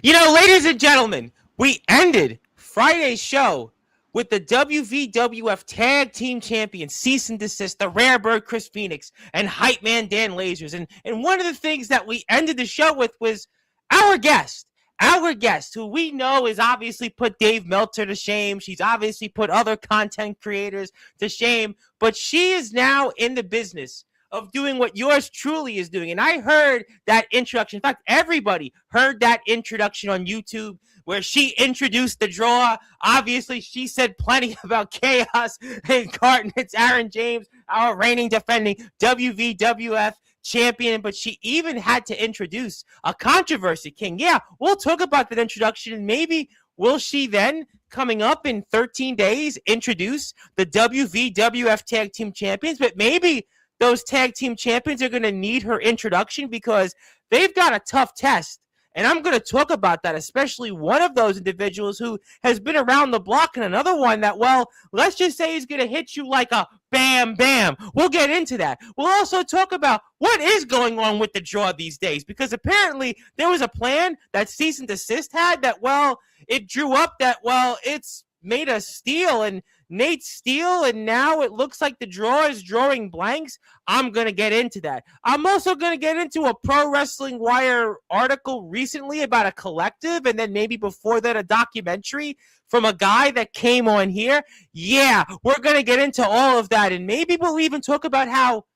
Ladies and gentlemen, we ended Friday's show with the WVWF Tag Team Champions, Cease and Desist, the Rare Bird Chris Phoenix, and Hype Man Dan Lasers. And one of the things that we ended the show with was our guest. Our guest, who we know has obviously put Dave Meltzer to shame. She's obviously put other content creators to shame. But she is now in the business of doing what yours truly is doing. And I heard that introduction. In fact, everybody heard that introduction on YouTube where she introduced the draw. Obviously, she said plenty about chaos and Courtney. It's Aaron James, our reigning defending WVWF champion, but she even had to introduce a controversy king. Yeah, we'll talk about that introduction, and maybe will she then, coming up in 13 days, introduce the WVWF Tag Team Champions, but maybe those tag team champions are going to need her introduction because they've got a tough test. And I'm going to talk about that, especially one of those individuals who has been around the block, and another one that, well, let's just say he's going to hit you like a bam, bam. We'll get into that. We'll also talk about what is going on with the draw these days, because apparently there was a plan that Cease and Desist had that, well, it drew up that, well, it's made a steal and Nate Steele, and now it looks like the draw is drawing blanks. I'm going to get into that. I'm also going to get into a Pro Wrestling Wire article recently about a collective, and then maybe before that a documentary from a guy that came on here. Yeah, we're going to get into all of that, and maybe we'll even talk about how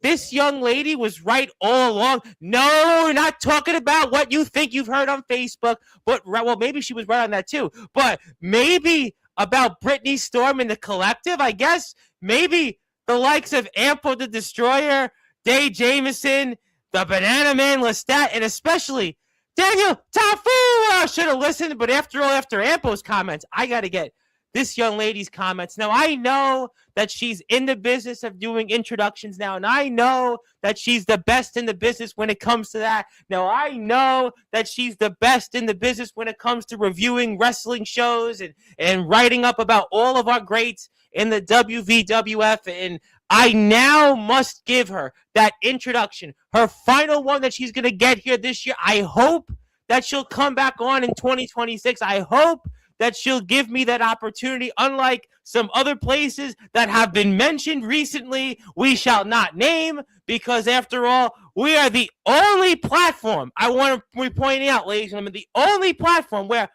this young lady was right all along. No, we're not talking about what you think you've heard on Facebook, but, well, maybe she was right on that too, but maybe about Brittany Storm and the collective, I guess. Maybe the likes of Ampo the Destroyer, Dave Jameson, the Banana Man Lestat, and especially Daniel Tafura should have listened, but after all, after Ampo's comments, I got to get this young lady's comments. Now, I know that she's in the business of doing introductions now, and I know that she's the best in the business when it comes to that. Now, I know that she's the best in the business when it comes to reviewing wrestling shows and writing up about all of our greats in the WVWF, and I now must give her that introduction, her final one that she's going to get here this year. I hope that she'll come back on in 2026. I hope that she'll give me that opportunity, unlike some other places that have been mentioned recently, we shall not name, because after all, we are the only platform, I want to be pointing out, ladies and gentlemen, the only platform where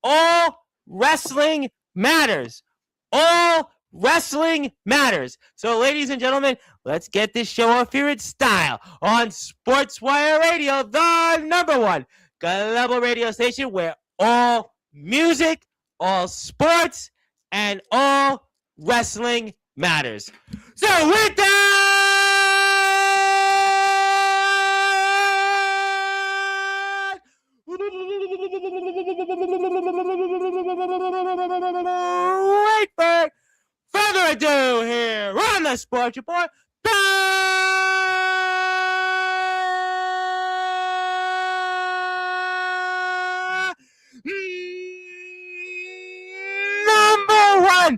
all wrestling matters. All wrestling matters. So, ladies and gentlemen, let's get this show off here in style on Sportzwire Radio, the number one global radio station where all music, all sports, and all wrestling matters. So with that, without further ado, here on the Sports Report, number one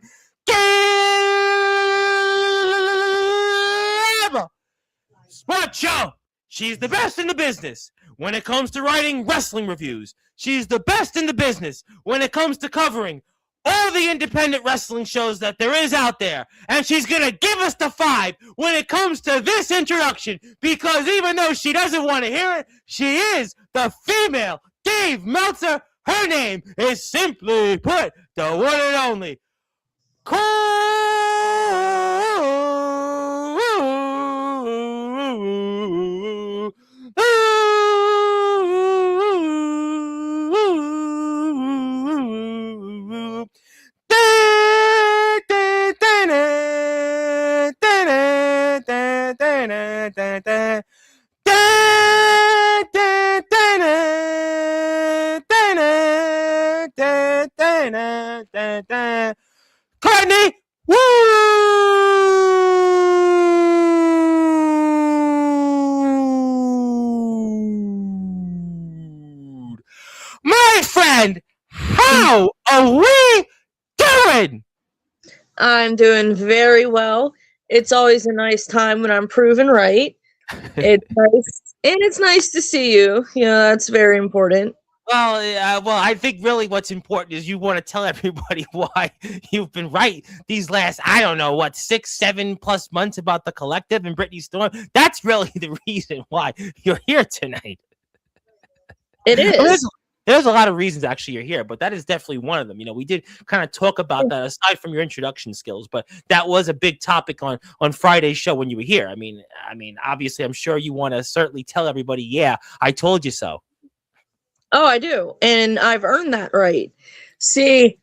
sports show. She's the best in the business when it comes to writing wrestling reviews. She's the best in the business when it comes to covering all the independent wrestling shows that there is out there. And she's going to give us the 5 when it comes to this introduction, because even though she doesn't want to hear it, she is the female Dave Meltzer. Her name is, simply put, the one and only Courtney. Woo! My friend, how are we doing? I'm doing very well. It's always a nice time when I'm proven right. It's nice And it's nice to see you. That's very important. Well, I think really what's important is you want to tell everybody why you've been right these last, I don't know, 6, 7+ months about the collective and Brittany Storm. That's really the reason why you're here tonight. It is. There's a lot of reasons actually you're here, but that is definitely one of them. We did kind of talk about that aside from your introduction skills, but that was a big topic on Friday's show when you were here. I mean, obviously, I'm sure you want to certainly tell everybody, yeah, I told you so. Oh, I do. And I've earned that right. See,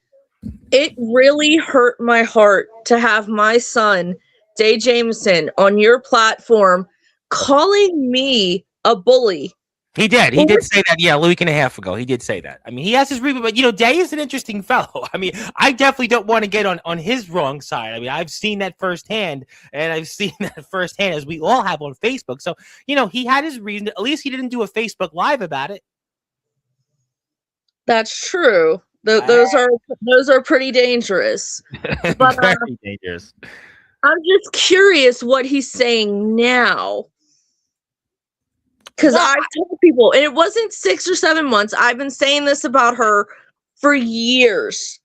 it really hurt my heart to have my son, Day Jameson, on your platform calling me a bully. He did. He did say that, a week and a half ago. He did say that. I mean, he has his reason, but, Day is an interesting fellow. I mean, I definitely don't want to get on his wrong side. I mean, I've seen that firsthand, and I've seen that firsthand, as we all have on Facebook. So, he had his reason. At least he didn't do a Facebook Live about it. That's true. Those are pretty dangerous. But, very dangerous. I'm just curious what he's saying now. Because I've told people, and it wasn't 6 or 7 months. I've been saying this about her for years.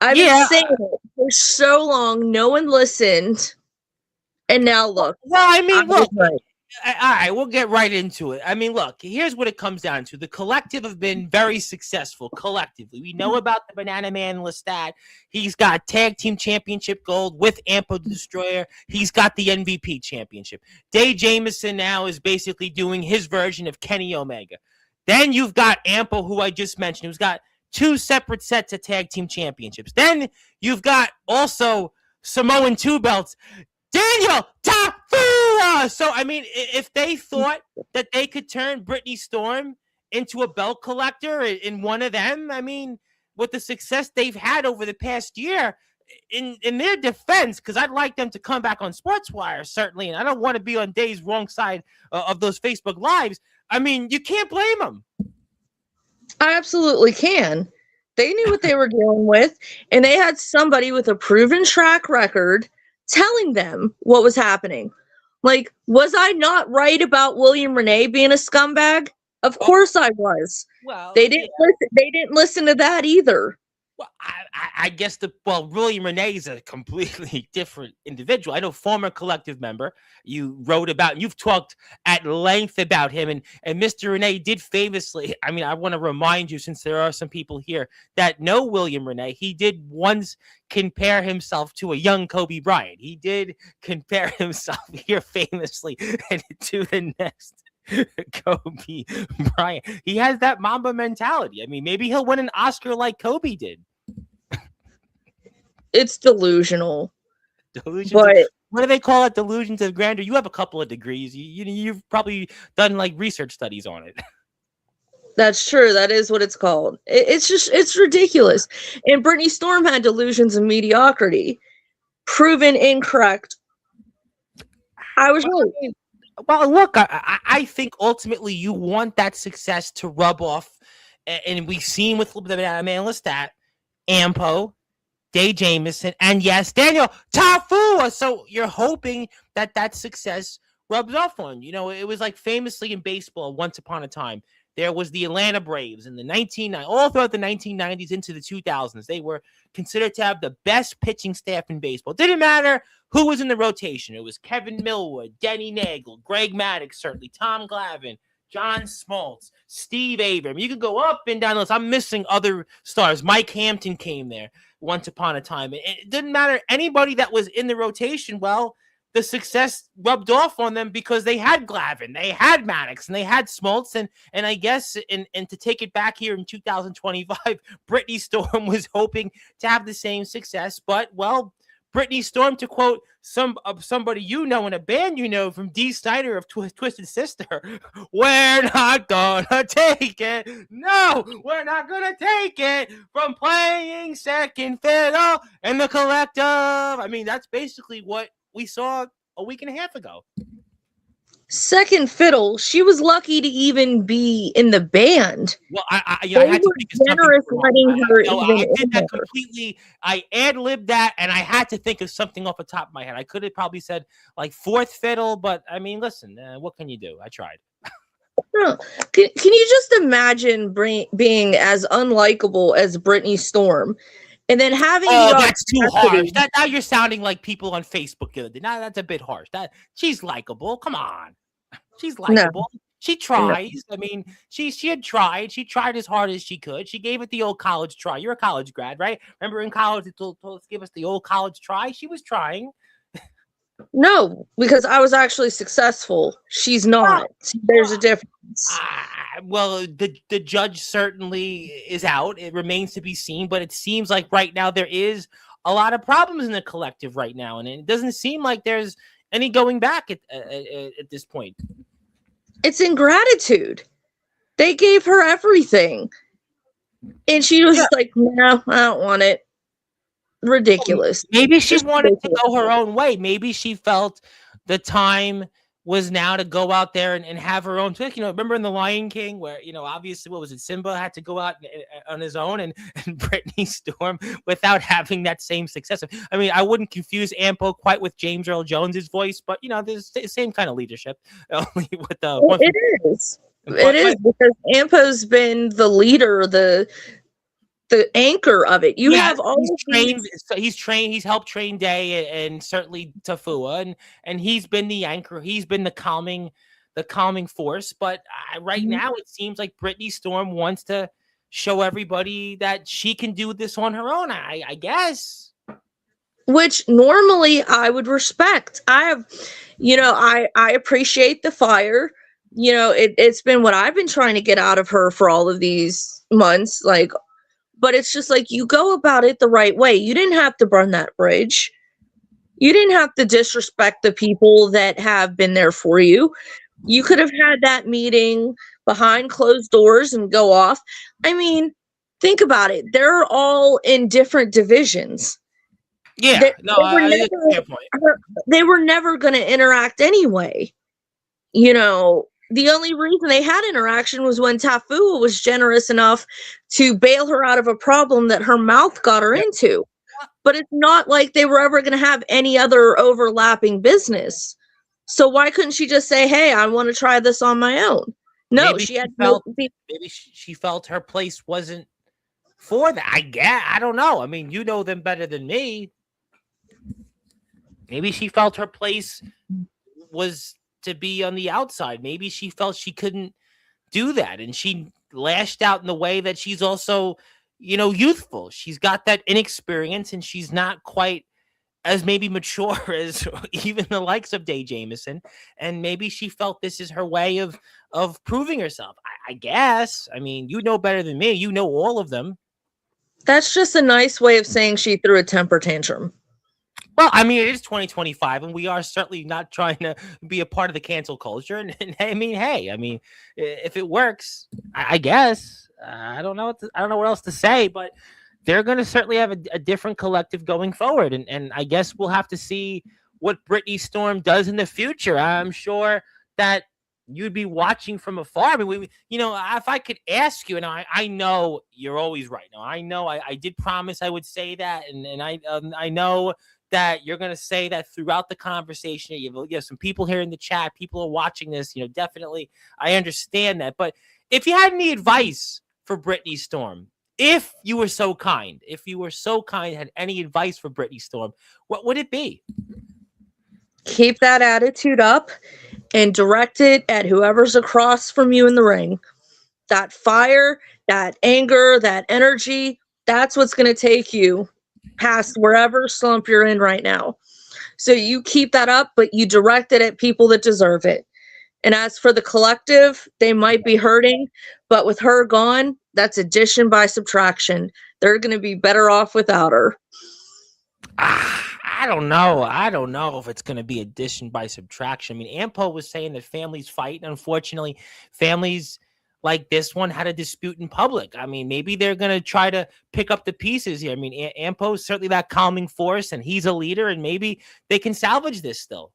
I've been saying it for so long. No one listened. And now look. Well, I mean, look. All right, we'll get right into it. I mean, look, here's what it comes down to. The collective have been very successful collectively. We know about the Banana Man Lestat. He's got tag team championship gold with Ampo Destroyer. He's got the MVP championship. Day Jameson now is basically doing his version of Kenny Omega. Then you've got Ampo, who I just mentioned, who's got 2 separate sets of tag team championships. Then you've got also Samoan 2 belts. Daniel Tafua! So, I mean, if they thought that they could turn Brittany Storm into a belt collector in one of them, I mean, with the success they've had over the past year, in their defense, because I'd like them to come back on Sportswire, certainly, and I don't want to be on Day's wrong side of those Facebook Lives. I mean, you can't blame them. I absolutely can. They knew what they were dealing with, and they had somebody with a proven track record telling them what was happening. Like, was I not right about William Renee being a scumbag? Of course I was. Well, they didn't listen. They didn't listen to that either. Well, I guess William Renee is a completely different individual. I know, former collective member. You wrote about, and you've talked at length about him, and Mr. Renee did famously. I mean, I want to remind you, since there are some people here that know William Renee, he did once compare himself to a young Kobe Bryant. He did compare himself here famously to the next Kobe Bryant. He has that Mamba mentality. I mean, maybe he'll win an Oscar like Kobe did. It's delusional. What do they call it? Delusions of grandeur. You have a couple of degrees. You've probably done like research studies on it. That's true. That is what it's called. It's ridiculous. And Brittany Storm had delusions of mediocrity, proven incorrect. I was right. Well, look, I think ultimately you want that success to rub off, and we've seen with the Banana Man Lestat, Ampo, Day Jameson, and yes, Daniel Tafua. So you're hoping that success rubs off on you. It was like famously in baseball, once upon a time, there was the Atlanta Braves in the all throughout the 1990s into the 2000s. They were considered to have the best pitching staff in baseball. Didn't matter who was in the rotation. It was Kevin Millwood, Denny Nagel, Greg Maddux, certainly Tom Glavine, John Smoltz, Steve Abram. You could go up and down the list. I'm missing other stars. Mike Hampton came there once upon a time. It didn't matter anybody that was in the rotation. Well, the success rubbed off on them because they had Glavine, they had Maddux, and they had Smoltz. And I guess, and to take it back here in 2025, Brittany Storm was hoping to have the same success. But, well, Brittany Storm, to quote somebody in a band from Dee Snider of Twisted Sister, we're not gonna take it. No, we're not gonna take it from playing second fiddle in the collective. I mean, that's basically what we saw a week and a half ago. Second fiddle. She was lucky to even be in the band. Well, I had to think of something. I did that completely. I ad-libbed that, and I had to think of something off the top of my head. I could have probably said like fourth fiddle, but I mean, listen, what can you do? I tried. No. Can you just imagine being as unlikable as Britney Storm and then having Oh, the that's too harsh. audacity? That now you're sounding like people on Facebook. Now that's a bit harsh. That she's likable. Come on, she's No, likable. She no. tries. I mean, she had tried. She tried as hard as she could. She gave it the old college try. You're a college grad, right? Remember in college, they told us give us the old college try. She was trying. No, because I was actually successful. She's Well, not. There's a well, difference. well, the judge certainly is out. It remains to be seen, but it seems like right now there is a lot of problems in the collective right now, and it doesn't seem like there's any going back at this point. It's ingratitude. They gave her everything. And she was Yeah. like, no, I don't want it. Ridiculous. Maybe she Just wanted to ridiculous. go her own way. Maybe she felt the time was now to go out there and have her own trick. Remember in The Lion King where, obviously, what was it? Simba had to go out on his own and Britney Storm without having that same success. I mean, I wouldn't confuse Ampo quite with James Earl Jones's voice, but, there's the same kind of leadership. Only with the It is. It is because Ampo's been the leader, the anchor of it. You have all he's of trained. these. He's trained. He's helped train Day and certainly Tafua, and he's been the anchor. He's been the calming force. But right now, it seems like Britney Storm wants to show everybody that she can do this on her own. I guess. Which normally I would respect. I appreciate the fire. It's been what I've been trying to get out of her for all of these months. But it's just like you go about it the right way. You didn't have to burn that bridge. You didn't have to disrespect the people that have been there for you. You could have had that meeting behind closed doors and go off. I mean, think about it. They're all in different divisions. Yeah, they were never going to interact anyway. The only reason they had interaction was when Tafua was generous enough to bail her out of a problem that her mouth got her into. But it's not like they were ever going to have any other overlapping business. So why couldn't she just say, hey, I want to try this on my own? No, maybe she felt her place wasn't for that. I guess. I don't know. I mean, you know them better than me. Maybe she felt her place was to be on the outside. Maybe she felt she couldn't do that, and she lashed out in the way that she's also, youthful. She's got that inexperience, and she's not quite as maybe mature as even the likes of Day Jameson. And maybe she felt this is her way of proving herself. I guess. I mean, you know better than me. You know all of them. That's just a nice way of saying she threw a temper tantrum. Well, I mean, it is 2025, and we are certainly not trying to be a part of the cancel culture. And I mean, hey, if it works, I guess. I don't know. I don't know what else to say, but they're going to certainly have a different collective going forward. And I guess we'll have to see what Britney Storm does in the future. I'm sure that you'd be watching from afar. I mean, if I could ask you, and I know you're always right. Now, I know I did promise I would say that, and I know that you're going to say that throughout the conversation. You have some people here in the chat, people are watching this, definitely I understand that. But if you had any advice for Britney Storm, if you were so kind, had any advice for Britney Storm, what would it be? Keep that attitude up and direct it at whoever's across from you in the ring. That fire, that anger, that energy, that's what's going to take you past wherever slump you're in right now. So you keep that up, but you direct it at people that deserve it. And as for the collective, they might be hurting, but with her gone, that's addition by subtraction. They're going to be better off without her. I don't know. I don't know if it's going to be addition by subtraction. I mean, Ampo was saying that families fight. And unfortunately, families like this one had a dispute in public. I mean, maybe they're going to try to pick up the pieces here. I mean, Ampo is certainly that calming force, and he's a leader, and maybe they can salvage this still.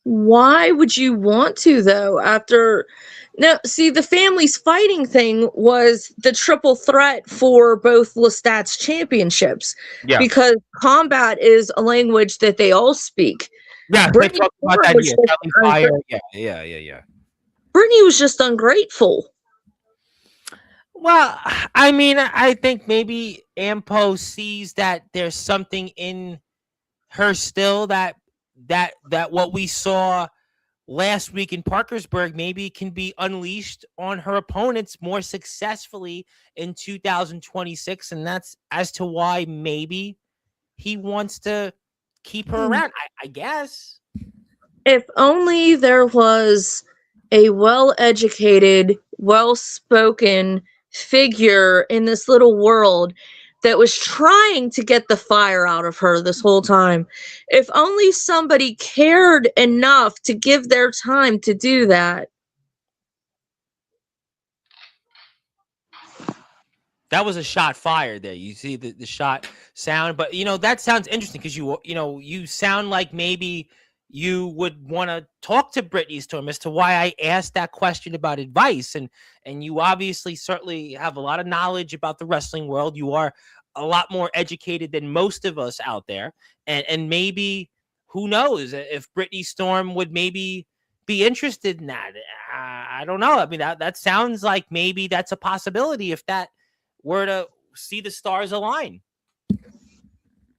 Why would you want to, though? The families fighting thing was the triple threat for both Lestat's championships. Yeah. Because combat is a language that they all speak. Yeah, they Brittany talked about Storm that. was Yeah, just Kelly Fire. Yeah. Brittany was just ungrateful. Well, I mean, I think maybe Ampo sees that there's something in her still that what we saw last week in Parkersburg maybe can be unleashed on her opponents more successfully in 2026, and that's as to why maybe he wants to keep her around. I guess. If only there was a well-educated, well-spoken figure in this little world that was trying to get the fire out of her this whole time. If only somebody cared enough to give their time to do that. That was a shot fired there. You see the shot sound, but that sounds interesting because you sound like maybe you would want to talk to Brittany Storm as to why I asked that question about advice, and you obviously certainly have a lot of knowledge about the wrestling world. You are a lot more educated than most of us out there, and maybe who knows if Brittany Storm would maybe be interested in that. I don't know. I mean that sounds like maybe that's a possibility if that were to see the stars align.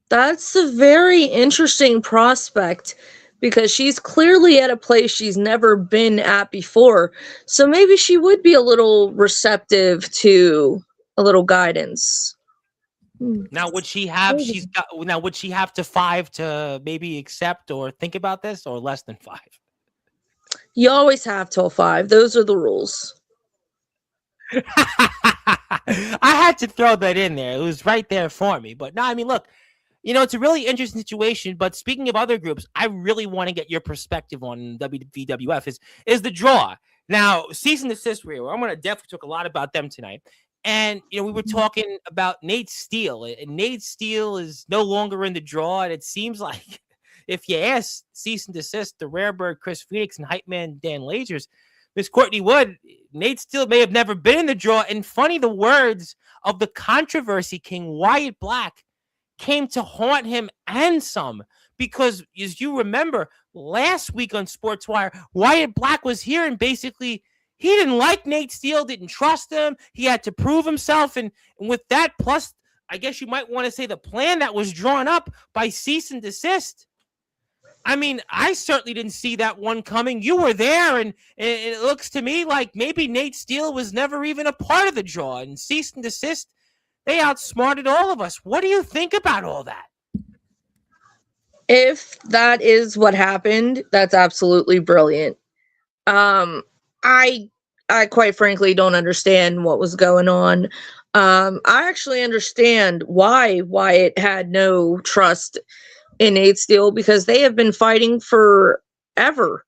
That's a very interesting prospect because she's clearly at a place she's never been at before. So maybe she would be a little receptive to a little guidance. Now, would she have? Would she have to 5 to maybe accept or think about this, or less than 5? You always have till 5. Those are the rules. I had to throw that in there. It was right there for me. But no, I mean, look, it's a really interesting situation. But speaking of other groups, I really want to get your perspective on WWF is the draw. Now, Cease and Desist Radio, I'm going to definitely talk a lot about them tonight. And, we were talking about Nate Steele. And Nate Steele is no longer in the draw. And it seems like if you ask Cease and Desist, the Rarebird, Chris Phoenix, and Hype Man Dan Lasers, Miss Courtney Wood, Nate Steele may have never been in the draw. And funny, the words of the controversy king, Wyatt Black, came to haunt him and some. Because, as you remember, last week on Sportswire, Wyatt Black was here and basically he didn't like Nate Steele, didn't trust him. He had to prove himself. And with that, plus, I guess you might want to say the plan that was drawn up by Cease and Desist. I mean, I certainly didn't see that one coming. You were there, and it looks to me like maybe Nate Steele was never even a part of the draw. And Cease and Desist, they outsmarted all of us. What do you think about all that? If that is what happened, that's absolutely brilliant. I quite frankly don't understand what was going on. I actually understand why Wyatt had no trust in Nate Steele because they have been fighting forever.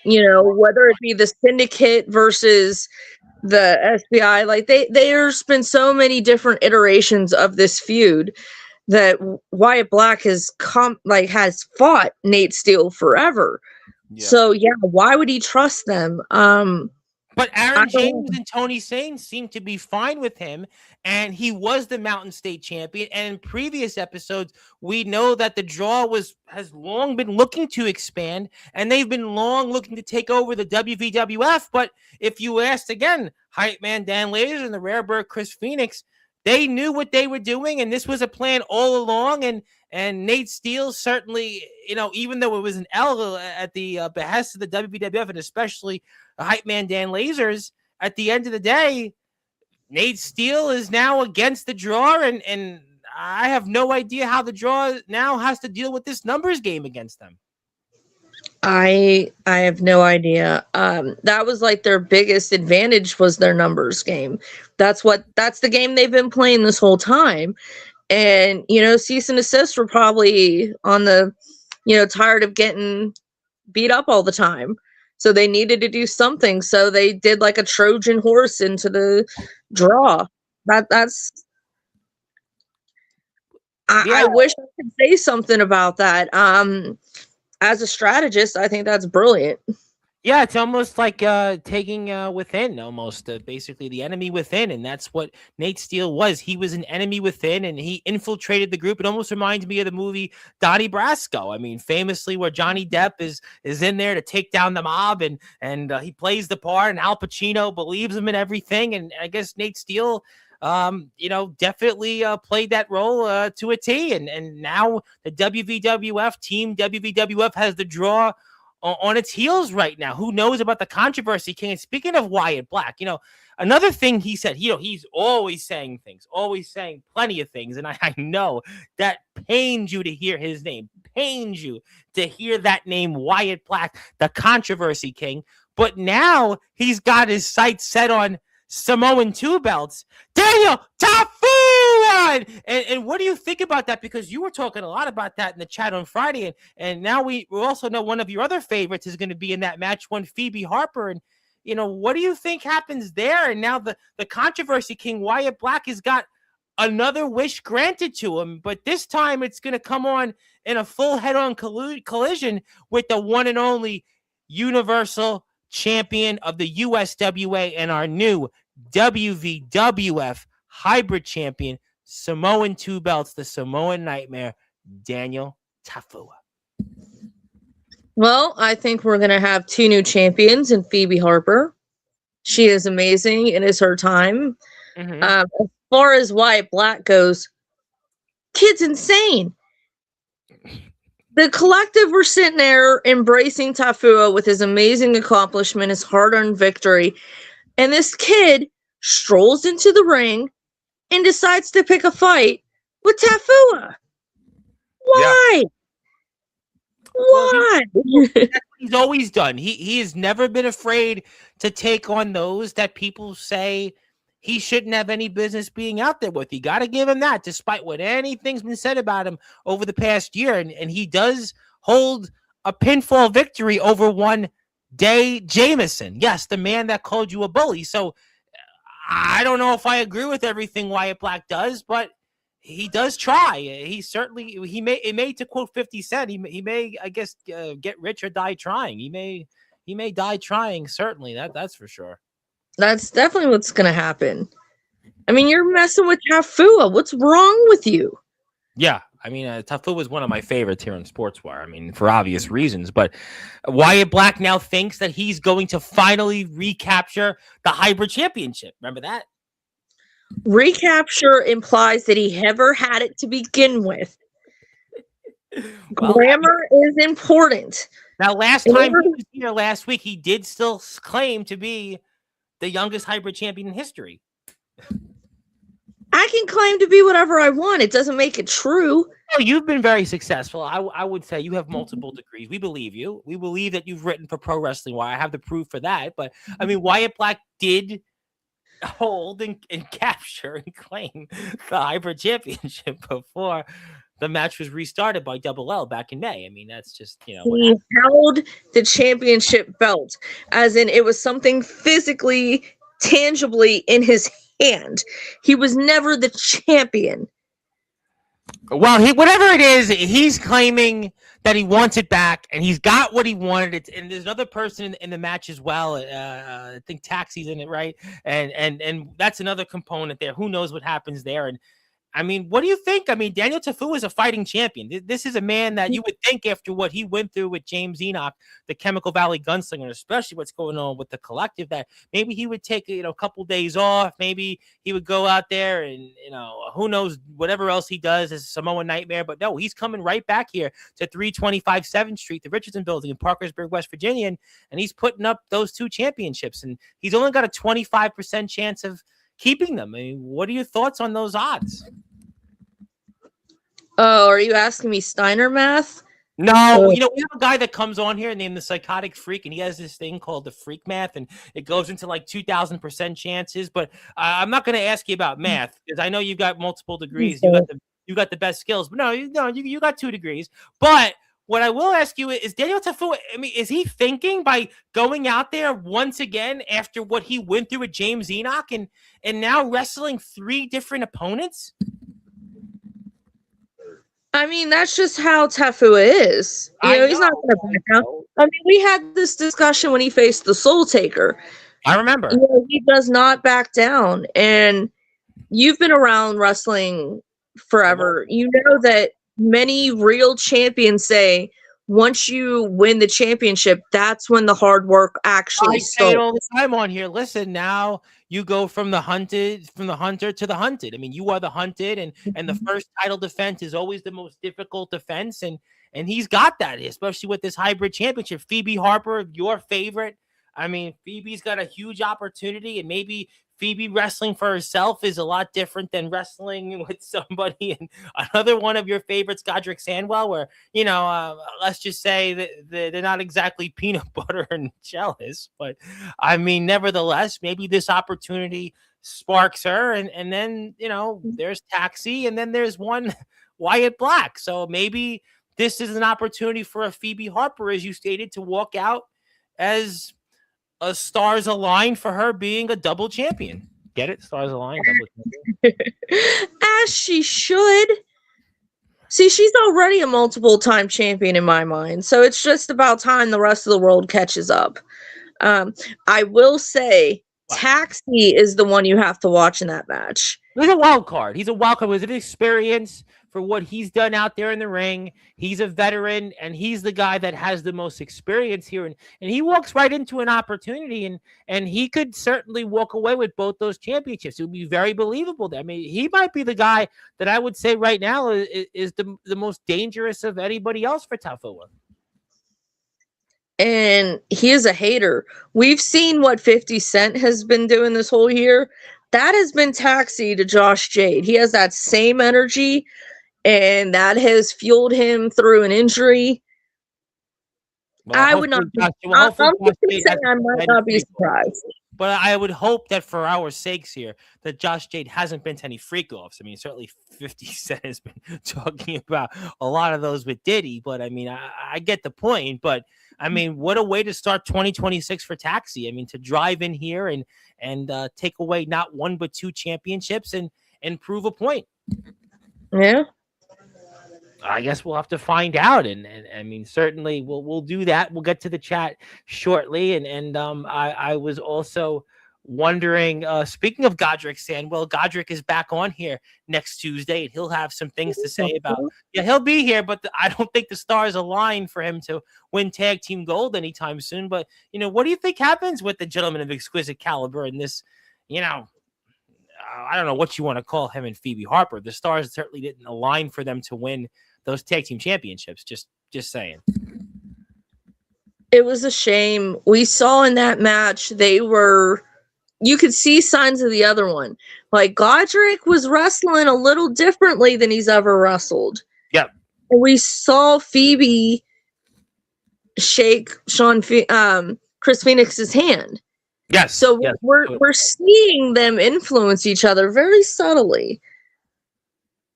Whether it be the Syndicate versus the SBI, like there's been so many different iterations of this feud that Wyatt Black has fought Nate Steele forever. Yeah. So yeah, why would he trust them? But Aaron James and Tony Sane seemed to be fine with him, and he was the Mountain State champion. And in previous episodes, we know that the draw has long been looking to expand, and they've been long looking to take over the WVWF. But if you asked again, Hype Man Dan Lasers and the Rarebird Chris Phoenix, they knew what they were doing, and this was a plan all along. And Nate Steele certainly, even though it was an L at the behest of the WWF, and especially Hype Man Dan Lasers, at the end of the day, Nate Steele is now against the draw, and I have no idea how the draw now has to deal with this numbers game against them. I have no idea. That was like their biggest advantage was their numbers game. That's the game they've been playing this whole time. And, Cease and Desist were probably on the, tired of getting beat up all the time. So they needed to do something. So they did like a Trojan horse into the draw. I wish I could say something about that. As a strategist, I think that's brilliant. Yeah, it's almost like taking within, almost basically the enemy within, and that's what Nate Steele was. He was an enemy within, and he infiltrated the group. It almost reminds me of the movie Donnie Brasco. I mean, famously, where Johnny Depp is in there to take down the mob, and he plays the part, and Al Pacino believes him in everything, and I guess Nate Steele. Definitely played that role to a T, and now the WVWF team WVWF has the draw on its heels right now. Who knows about the controversy, King? And speaking of Wyatt Black, another thing he said, he's always saying things, always saying plenty of things. And I know that pains you to hear his name, pains you to hear that name, Wyatt Black, the controversy King. But now he's got his sights set on Samoan two belts. Daniel Tafuan! And what do you think about that? Because you were talking a lot about that in the chat on Friday, and now we also know one of your other favorites is going to be in that match, one Phoebe Harper. And what do you think happens there? And now the controversy King, Wyatt Black, has got another wish granted to him, but this time it's going to come on in a full head-on collision with the one and only Universal Champion of the USWA and our new WVWF Hybrid Champion, Samoan two belts, the Samoan Nightmare, Daniel Tafua. Well, I think we're going to have two new champions in Phoebe Harper. She is amazing. It is her time. Mm-hmm. As far as Wyatt Black goes, kid's insane. The collective were sitting there embracing Tafua with his amazing accomplishment, his hard-earned victory. And this kid strolls into the ring and decides to pick a fight with Tafua. Why? Yeah. Why? Well, that's what he's always done. He has never been afraid to take on those that people say he shouldn't have any business being out there with. You got to give him that, despite what anything's been said about him over the past year. And he does hold a pinfall victory over one Day Jameson. Yes, the man that called you a bully. So I don't know if I agree with everything Wyatt Black does, but he does try. He certainly, it may to quote 50 Cent, he may, I guess, get rich or die trying. He may die trying, certainly. That's for sure. That's definitely what's going to happen. I mean, you're messing with Tafua. What's wrong with you? Yeah, I mean, Tafua was one of my favorites here on Sportswire. I mean, for obvious reasons. But Wyatt Black now thinks that he's going to finally recapture the Hybrid Championship. Remember that? Recapture implies that he never had it to begin with. Well, grammar is important. Now, last time he was here last week, he did still claim to be the youngest hybrid champion in history. I can claim to be whatever I want. It doesn't make it true. Well, you've been very successful. I would say you have multiple degrees. We believe you. We believe that you've written for Pro Wrestling Wire. I have the proof for that. But, I mean, Wyatt Black did hold and capture and claim the hybrid championship before the match was restarted by Double L back in May. I mean, that's just, he held the championship belt, as in it was something physically, tangibly in his hand. He was never the champion. Well, whatever it is, he's claiming that he wants it back, and he's got what he wanted. And there's another person in the match as well. I think Taxi's in it, right? And that's another component there. Who knows what happens there? And I mean, what do you think? I mean, Daniel Tafua is a fighting champion. This is a man that you would think, after what he went through with James Enoch, the Chemical Valley Gunslinger, especially what's going on with the collective, that maybe he would take a couple days off. Maybe he would go out there and who knows, whatever else he does as Samoan Nightmare. But no, he's coming right back here to 325 7th Street, the Richardson Building in Parkersburg, West Virginia, and he's putting up those two championships, and he's only got a 25% chance of keeping them. I mean, what are your thoughts on those odds? Oh, are you asking me Steiner math? No, we have a guy that comes on here named the Psychotic Freak, and he has this thing called the Freak Math, and it goes into like 2,000% chances. But I'm not going to ask you about math because I know you've got multiple degrees. You got the best skills, but no, you got 2 degrees. But what I will ask you is Daniel Tafua, I mean, is he thinking by going out there once again after what he went through with James Enoch and now wrestling 3 different opponents? I mean, that's just how Tefua is. I He's not know. going to back down. I mean, we had this discussion when he faced the Soul Taker. I remember. He does not back down. And you've been around wrestling forever. You know that many real champions say once you win the championship, that's when the hard work actually I say it starts. all the time on here. Listen, now you go from the hunter to the hunted. I mean, you are the hunted, and the first title defense is always the most difficult defense, and he's got that, especially with this hybrid championship. Phoebe Harper, your favorite. I mean, Phoebe's got a huge opportunity, and maybe Phoebe wrestling for herself is a lot different than wrestling with somebody. And another one of your favorites, Godric Sandwell, where, let's just say that they're not exactly peanut butter and jealous, but I mean, nevertheless, maybe this opportunity sparks her. And then, there's Taxi, and then there's one Wyatt Black. So maybe this is an opportunity for a Phoebe Harper, as you stated, to walk out as a stars align for her being a double champion. Get it? Stars align, double champion. As she should. See, she's already a multiple-time champion in my mind, so it's just about time the rest of the world catches up. I will say, Taxi is the one you have to watch in that match. He's a wild card. He's a wild card with an experience for what he's done out there in the ring. He's a veteran, and he's the guy that has the most experience here. And he walks right into an opportunity, and he could certainly walk away with both those championships. It would be very believable. I mean, he might be the guy that I would say right now is the most dangerous of anybody else for Tefua. And he is a hater. We've seen what 50 Cent has been doing this whole year. That has been Taxi to Josh Jade. He has that same energy, and that has fueled him through an injury. Well, I would not. I might not be surprised. But I would hope that for our sakes here, that Josh Jade hasn't been to any freak offs. I mean, certainly 50 Cent has been talking about a lot of those with Diddy. But I mean, I get the point. But I mean, what a way to start 2026 for Taxi. I mean, to drive in here and take away not one but two championships and prove a point. Yeah. I guess we'll have to find out, and I mean, certainly we'll do that. We'll get to the chat shortly, and I was also wondering. Speaking of Godric Sandwell, Godric is back on here next Tuesday, and he'll have some things to say about. Yeah, he'll be here, but I don't think the stars align for him to win tag team gold anytime soon. But what do you think happens with the gentleman of exquisite caliber in this? I don't know what you want to call him and Phoebe Harper. The stars certainly didn't align for them to win those tag team championships. Just saying. It was a shame. We saw in that match, you could see signs of the other one. Like, Godric was wrestling a little differently than he's ever wrestled. Yep. And we saw Phoebe shake Chris Phoenix's hand. Yes. So we're seeing them influence each other very subtly.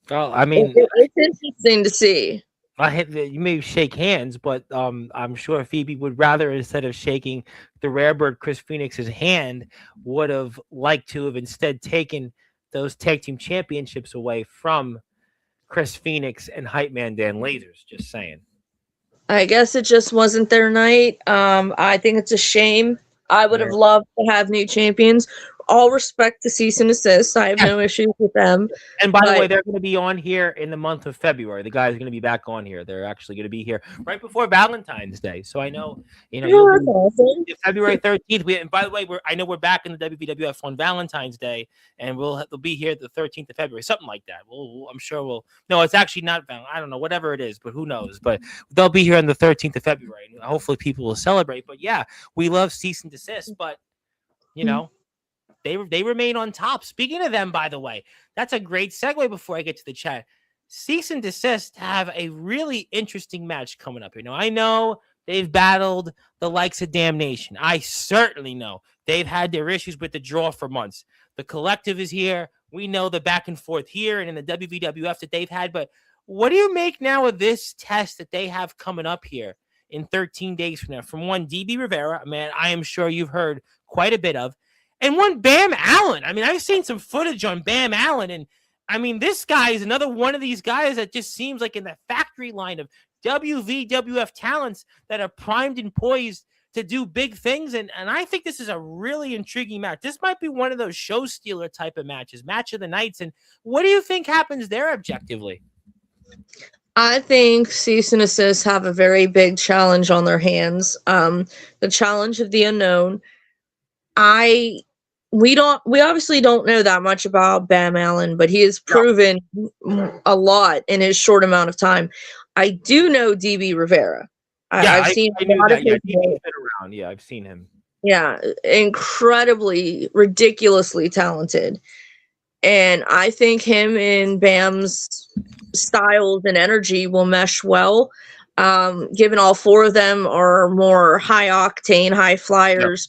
Well, I mean, it's interesting to see. You may shake hands, but I'm sure Phoebe would rather, instead of shaking the Rarebird Chris Phoenix's hand, would have liked to have instead taken those tag team championships away from Chris Phoenix and Hype Man Dan Lasers. Just saying. I guess it just wasn't their night. I think it's a shame. I would have loved to have new champions. All respect to Cease and Desist. I have no issues with them. And by the way, they're going to be on here in the month of February. The guys are going to be back on here. They're actually going to be here right before Valentine's Day. So I know, awesome. February 13th. And by the way, I know we're back in the WWF on Valentine's Day, and they'll be here the 13th of February, something like that. I'm sure no, it's actually not. I don't know, whatever it is, but who knows? But they'll be here on the 13th of February. And hopefully, people will celebrate. But yeah, we love Cease and Desist, but They remain on top. Speaking of them, by the way, that's a great segue before I get to the chat. Cease and Desist have a really interesting match coming up here. Now, I know they've battled the likes of Damnation. I certainly know they've had their issues with the draw for months. The collective is here. We know the back and forth here and in the WWF that they've had. But what do you make now of this test that they have coming up here in 13 days from now? From one, DB Rivera, a man I am sure you've heard quite a bit of, and one Bam Allen. I mean, I've seen some footage on Bam Allen, and I mean, this guy is another one of these guys that just seems like in the factory line of WVWF talents that are primed and poised to do big things. And I think this is a really intriguing match. This might be one of those show stealer type of matches, match of the nights. And what do you think happens there objectively? I think Cease and Assist have a very big challenge on their hands. The challenge of the unknown. We obviously don't know that much about Bam Allen, but he has proven a lot in his short amount of time. I do know DB Rivera. I've seen a lot of his been around. Yeah, I've seen him. Yeah, incredibly, ridiculously talented. And I think him and Bam's styles and energy will mesh well. Given all four of them are more high octane, high flyers,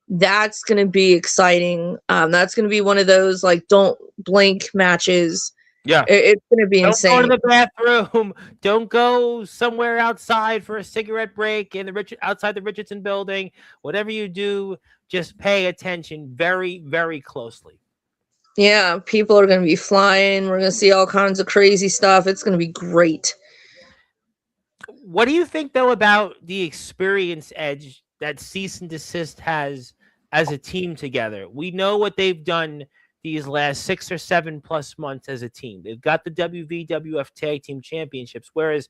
that's going to be exciting. That's going to be one of those like don't blink matches. Yeah, it's going to be insane. Don't go to the bathroom. Don't go somewhere outside for a cigarette break in the outside the Richardson building. Whatever you do, just pay attention very, very closely. Yeah, people are going to be flying. We're going to see all kinds of crazy stuff. It's going to be great. What do you think, though, about the experience edge that Cease and Desist has as a team together? We know what they've done these last 6 or 7 plus months as a team. They've got the WVWF Tag Team Championships, whereas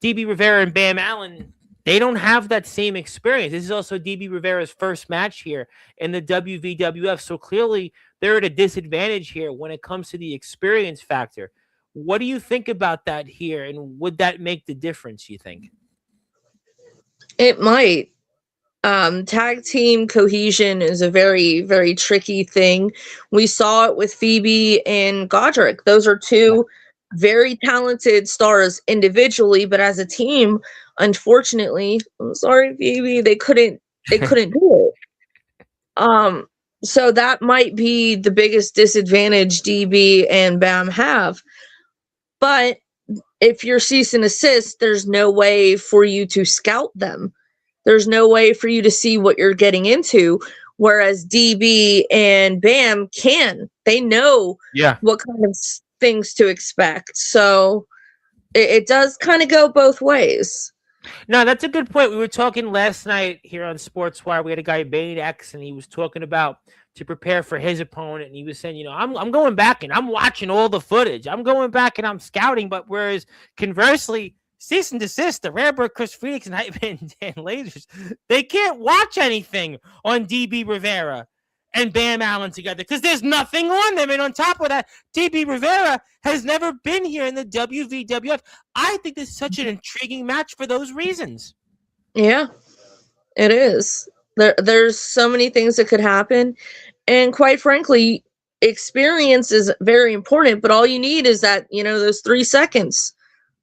DB Rivera and Bam Allen, they don't have that same experience. This is also DB Rivera's first match here in the WVWF, so clearly they're at a disadvantage here when it comes to the experience factor. What do you think about that here, and would that make the difference, you think? It might. Tag team cohesion is a very, very tricky thing. We saw it with Phoebe and Godric. Those are two very talented stars individually, but as a team, unfortunately, I'm sorry, Phoebe, they couldn't do it. So that might be the biggest disadvantage DB and Bam have. But if you're Cease and Assist, there's no way for you to scout them. There's no way for you to see what you're getting into, whereas DB and Bam can. They know what kind of things to expect. So it does kind of go both ways. No, that's a good point. We were talking last night here on Sportswire. We had a guy, Bane X, and he was talking about to prepare for his opponent. And he was saying, I'm going back and I'm watching all the footage. I'm going back and I'm scouting. But whereas conversely, Cease and Desist, the Rare Chris Phoenix and Hypeman Dan Lasers, they can't watch anything on DB Rivera and Bam Allen together because there's nothing on them. And on top of that, DB Rivera has never been here in the WVWF. I think this is such an intriguing match for those reasons. Yeah, it is. There's so many things that could happen. And quite frankly, experience is very important, but all you need is that, those 3 seconds.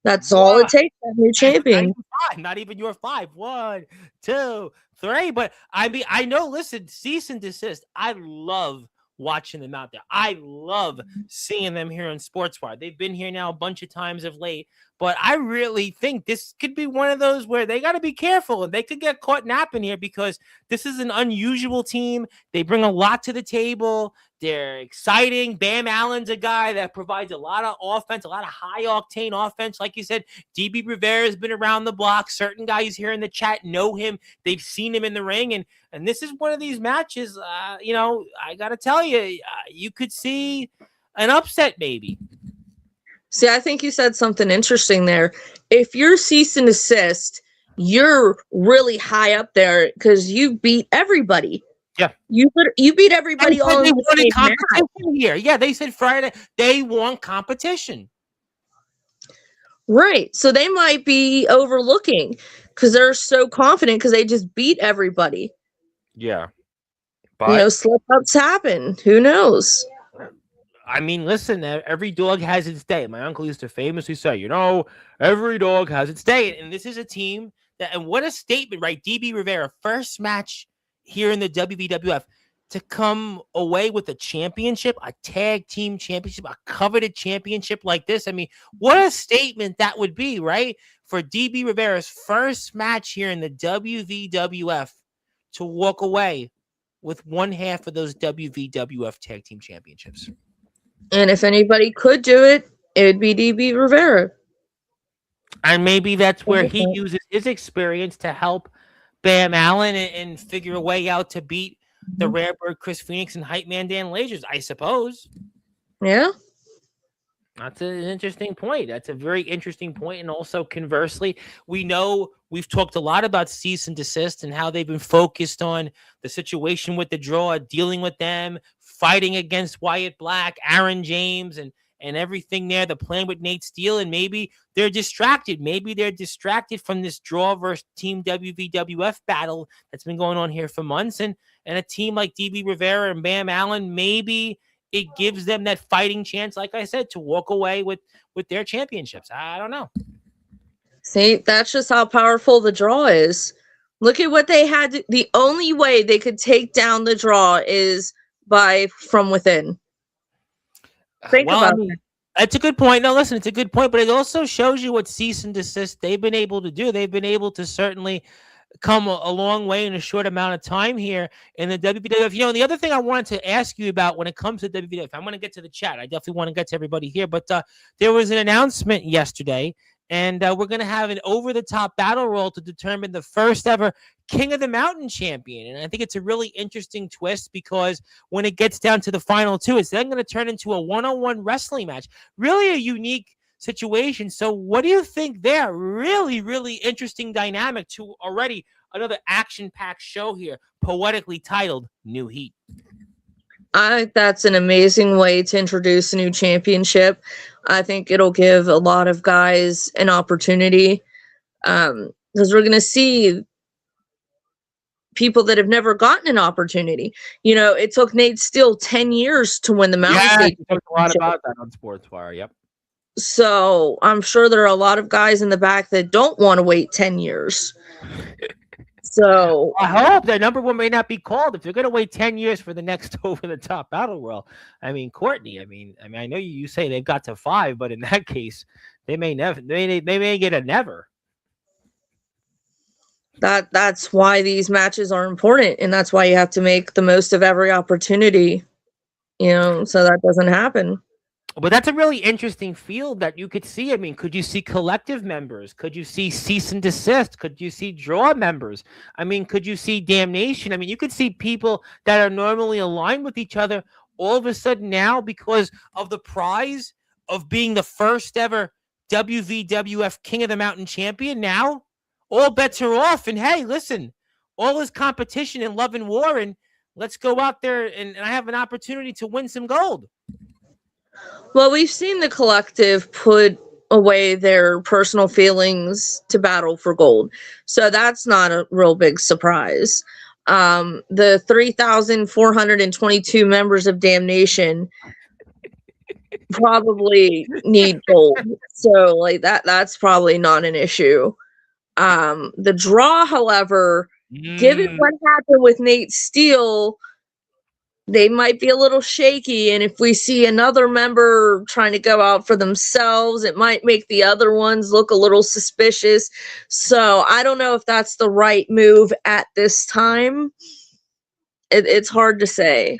That's all it takes to have new champion. Not even your 5. 1, 2, 3. But I mean, I know, listen, Cease and Desist, I love watching them out there. I love seeing them here on Sportswire. They've been here now a bunch of times of late, but I really think this could be one of those where they got to be careful and they could get caught napping here because this is an unusual team. They bring a lot to the table. They're exciting. Bam Allen's a guy that provides a lot of offense, a lot of high octane offense. Like you said, DB Rivera has been around the block. Certain guys here in the chat know him. They've seen him in the ring. And this is one of these matches, I got to tell you, you could see an upset maybe. See, I think you said something interesting there. If you're Cease and Desist, you're really high up there because you beat everybody. Yeah, you beat everybody all in the competition here. Yeah, they said Friday they want competition. Right, so they might be overlooking because they're so confident because they just beat everybody. Yeah, but slip-ups happen. Who knows? I mean, listen, every dog has its day. My uncle used to famously say, every dog has its day, and this is a team that. And what a statement, right? DB Rivera, first match here in the WVWF to come away with a championship, a tag team championship, a coveted championship like this. I mean, what a statement that would be, right? For DB Rivera's first match here in the WVWF to walk away with one half of those WVWF tag team championships. And if anybody could do it, it would be DB Rivera. And maybe that's where he uses his experience to help Bam Allen and figure a way out to beat the Rare Bird Chris Phoenix and Hype Man Dan Lasers, I suppose. Yeah. That's an interesting point. That's a very interesting point. And also, conversely, we know we've talked a lot about cease and desist and how they've been focused on the situation with the draw, dealing with them, fighting against Wyatt Black, Aaron James, and everything there, the plan with Nate Steele. And maybe they're distracted. Maybe they're distracted from this draw versus Team WVWF battle that's been going on here for months. And a team like DB Rivera and Bam Allen, maybe it gives them that fighting chance, like I said, to walk away with their championships. I don't know. See, that's just how powerful the draw is. Look at what they had. The only way they could take down the draw is by from within. Think about it. That's a good point. No, listen, it's a good point, but it also shows you what cease and desist they've been able to do. They've been able to certainly come a long way in a short amount of time here in the WWF. You know, the other thing I wanted to ask you about when it comes to WWF, I'm going to get to the chat. I definitely want to get to everybody here, but there was an announcement yesterday, and we're going to have an over-the-top battle royal to determine the first ever King of the Mountain champion. And I think it's a really interesting twist because when it gets down to the final two, it's then going to turn into a one-on-one wrestling match. Really a unique situation. So what do you think there? Really, really interesting dynamic to already another action-packed show here, poetically titled New Heat. I think that's an amazing way to introduce a new championship. I think it'll give a lot of guys an opportunity because we're going to see people that have never gotten an opportunity. You know, it took Nate Steele 10 years to win the Mountain State. Yeah, a lot about that on Sportswire. Yep. So I'm sure there are a lot of guys in the back that don't want to wait 10 years. So I hope that number one may not be called if you're going to wait 10 years for the next over-the-top battle royal. I mean, Courtney. I mean, I know you say they've got to 5, but in that case, they may never. They may get a never. That's why these matches are important, and that's why you have to make the most of every opportunity. You know, so that doesn't happen. But that's a really interesting field that you could see. I mean, could you see collective members? Could you see cease and desist? Could you see draw members? I mean, could you see damnation? I mean, you could see people that are normally aligned with each other all of a sudden now because of the prize of being the first ever WVWF King of the Mountain champion. Now, all bets are off. And hey, listen, all is competition in love and war. And let's go out there and I have an opportunity to win some gold. Well, we've seen the collective put away their personal feelings to battle for gold. So that's not a real big surprise. The 3,422 members of Damnation probably need gold. So like that's probably not an issue. The draw, however, given what happened with Nate Steele, they might be a little shaky, and if we see another member trying to go out for themselves, it might make the other ones look a little suspicious. So I don't know if that's the right move at this time. It's hard to say.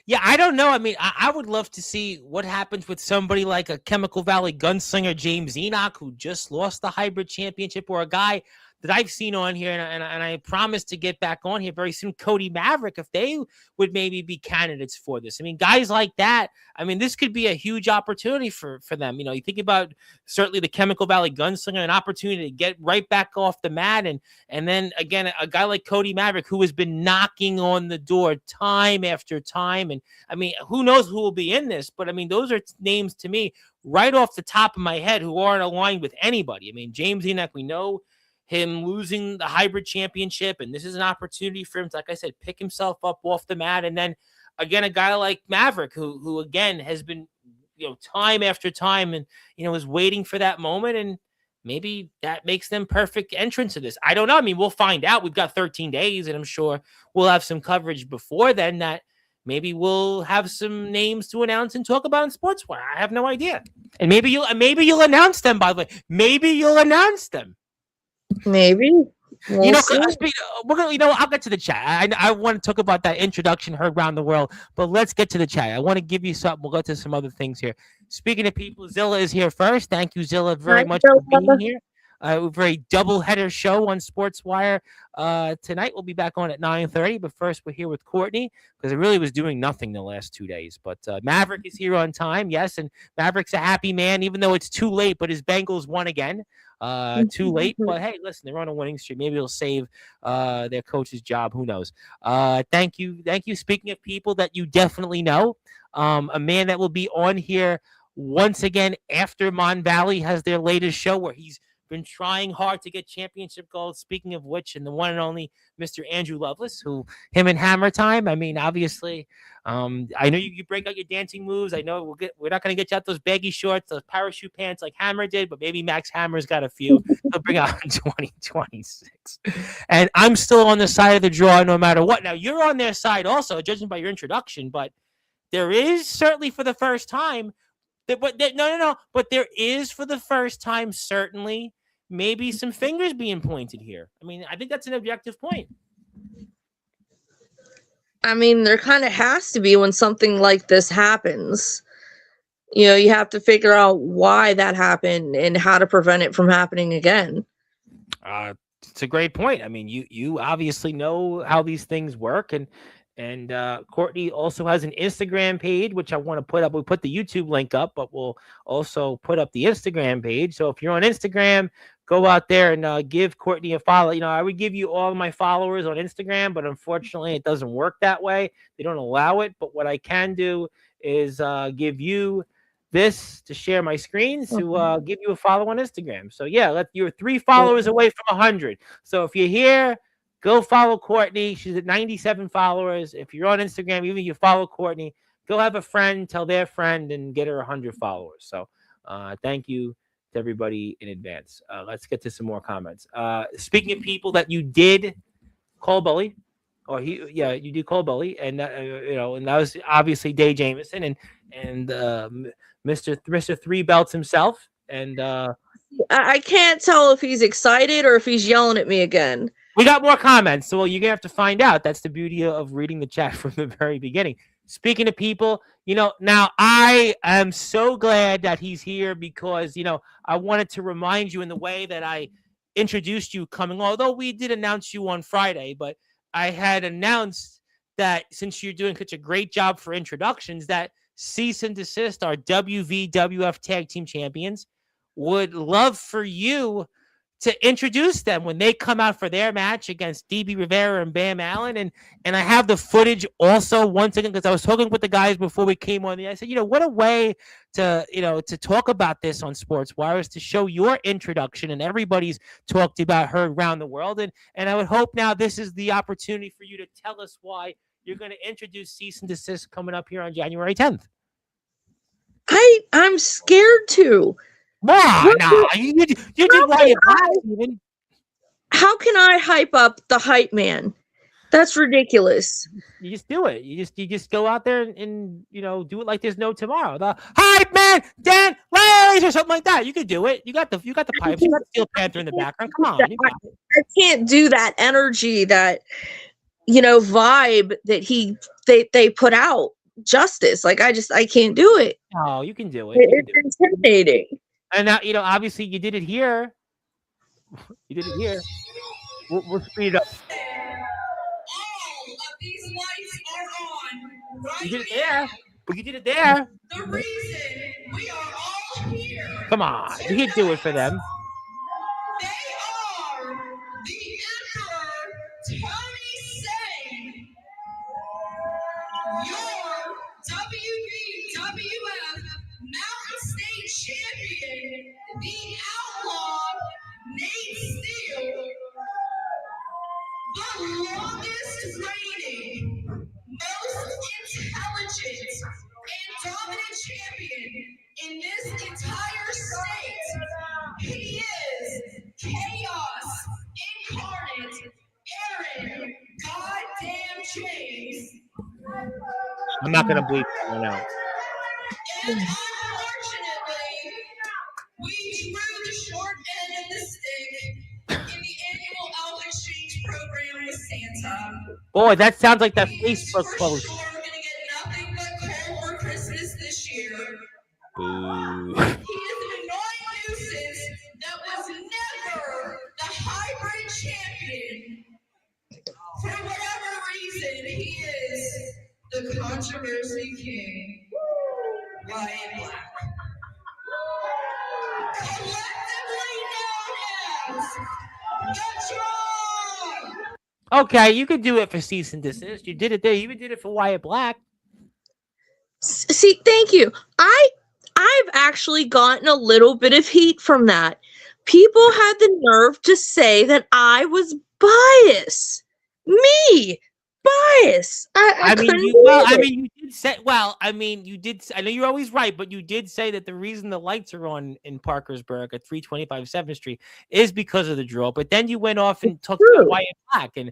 Yeah, I don't know. I mean, I would love to see what happens with somebody like a Chemical Valley gunslinger, James Enoch, who just lost the hybrid championship, or a guy that I've seen on here, and I promise to get back on here very soon, Cody Maverick, if they would maybe be candidates for this. I mean, guys like that, I mean, this could be a huge opportunity for them. You know, you think about certainly the Chemical Valley gunslinger, an opportunity to get right back off the mat, and then, again, a guy like Cody Maverick, who has been knocking on the door time after time, and, I mean, who knows who will be in this, but, I mean, those are names to me right off the top of my head who aren't aligned with anybody. I mean, James Enoch, we know him losing the hybrid championship, and this is an opportunity for him to, like I said, pick himself up off the mat. And then again, a guy like Maverick, who again has been, you know, time after time, and you know, is waiting for that moment, and maybe that makes them perfect entrance to this. I don't know. I mean, we'll find out. We've got 13 days, and I'm sure we'll have some coverage before then that maybe we'll have some names to announce and talk about in Sportswire. I have no idea. And maybe you'll announce them, by the way. Maybe you'll announce them. Maybe. You We'll know, see. we're gonna. You know, I'll get to the chat. I want to talk about that introduction heard around the world, but let's get to the chat. I want to give you something. We'll go to some other things here. Speaking of people, Zilla is here first. Thank you, Zilla, very Hi, much for being Zilla. here. A very double header show on Sportswire. Tonight we'll be back on at 9:30, but first we're here with Courtney because it really was doing nothing the last 2 days. But Maverick is here on time, yes, and Maverick's a happy man, even though it's too late. But his Bengals won again. Too late, but hey, listen, they're on a winning streak. Maybe it'll save their coach's job. Who knows? Thank you. Speaking of people that you definitely know, a man that will be on here once again after Mon Valley has their latest show where he's been trying hard to get championship goals. Speaking of which, and the one and only Mr. Andrew Lovelace, who him and Hammer Time. I mean, obviously, I know you break out your dancing moves. I know we're not going to get you out those baggy shorts, those parachute pants like Hammer did, but maybe Max Hammer's got a few. He'll bring out in 2026. And I'm still on the side of the draw no matter what. Now you're on their side also, judging by your introduction, but there is certainly for the first time. But there is for the first time certainly maybe some fingers being pointed here. I mean, I think that's an objective point. I mean, there kind of has to be when something like this happens. You know, you have to figure out why that happened and how to prevent it from happening again. It's a great point. I mean, you obviously know how these things work, and Courtney also has an Instagram page, which I want to put up. We'll put the YouTube link up, but we'll also put up the Instagram page. So if you're on Instagram, go out there and give Courtney a follow. You know, I would give you all my followers on Instagram, but unfortunately, it doesn't work that way. They don't allow it. But what I can do is give you this to share my screen to give you a follow on Instagram. So yeah, you're 3 followers away from 100. So if you're here, go follow Courtney. She's at 97 followers. If you're on Instagram, even if you follow Courtney, go have a friend, tell their friend, and get her 100 followers. So thank you to everybody in advance. Let's get to some more comments. Speaking of people that you did call bully, you did call bully, and and that was obviously Day Jameson and Mr. Three Belts himself. And I can't tell if he's excited or if he's yelling at me again. We got more comments, so you're gonna have to find out. That's the beauty of reading the chat from the very beginning. Speaking of people, now I am so glad that he's here because I wanted to remind you in the way that I introduced you coming. Although we did announce you on Friday, but I had announced that since you're doing such a great job for introductions, that Cease and Desist, our WVWF Tag Team Champions, would love for you to introduce them when they come out for their match against DB Rivera and Bam Allen. And I have the footage also once again, because I was talking with the guys before we came on. I said, what a way to talk about this on Sportswire is to show your introduction, and everybody's talked about her around the world. And I would hope now this is the opportunity for you to tell us why you're going to introduce Cease and Desist coming up here on January 10th. I'm scared to. You did why you even. How can I hype up the hype man? That's ridiculous. You just do it. You just go out there and do it like there's no tomorrow. The hype man, Dan Lays, or something like that. You could do it. You got the pipes. You got the Steel Panther in the background. Come on, you got it. I can't do that energy, that vibe that they put out justice. Like I can't do it. Oh, you can do it. It's intimidating. And now, obviously you did it here. You did it here. We'll speed it up. All of these lights are on. Right, you did it there. But you did it there. The reason we are all here. Come on. You can do it for them. They are the Emperor Tony Sane, your WWF Mountain State Champion, the Outlaw Nate Steele, the longest reigning, most intelligent, and dominant champion in this entire state. He is Chaos Incarnate Aaron Goddamn James. I'm not going to bleep that one out. And unfortunately, we drew the short end of the stick in the annual Outlet Boy, that sounds like that He is Facebook for post. sure going to get nothing but coal for Christmas this year. Boo. He is an annoying nuisance that was never the hybrid champion. For whatever reason, he is the controversy king. Wyatt Black. Collectively known as the Draw. Okay, you could do it for cease and desist. You did it there. You even did it for Wyatt Black. See, thank you. I've actually gotten a little bit of heat from that. People had the nerve to say that I was biased. Me, bias. I mean, couldn't you did say. Well, I mean, you did. I know you're always right, but you did say that the reason the lights are on in Parkersburg at 325 7th Street is because of the draw. But then you went off and talked about Wyatt Black, and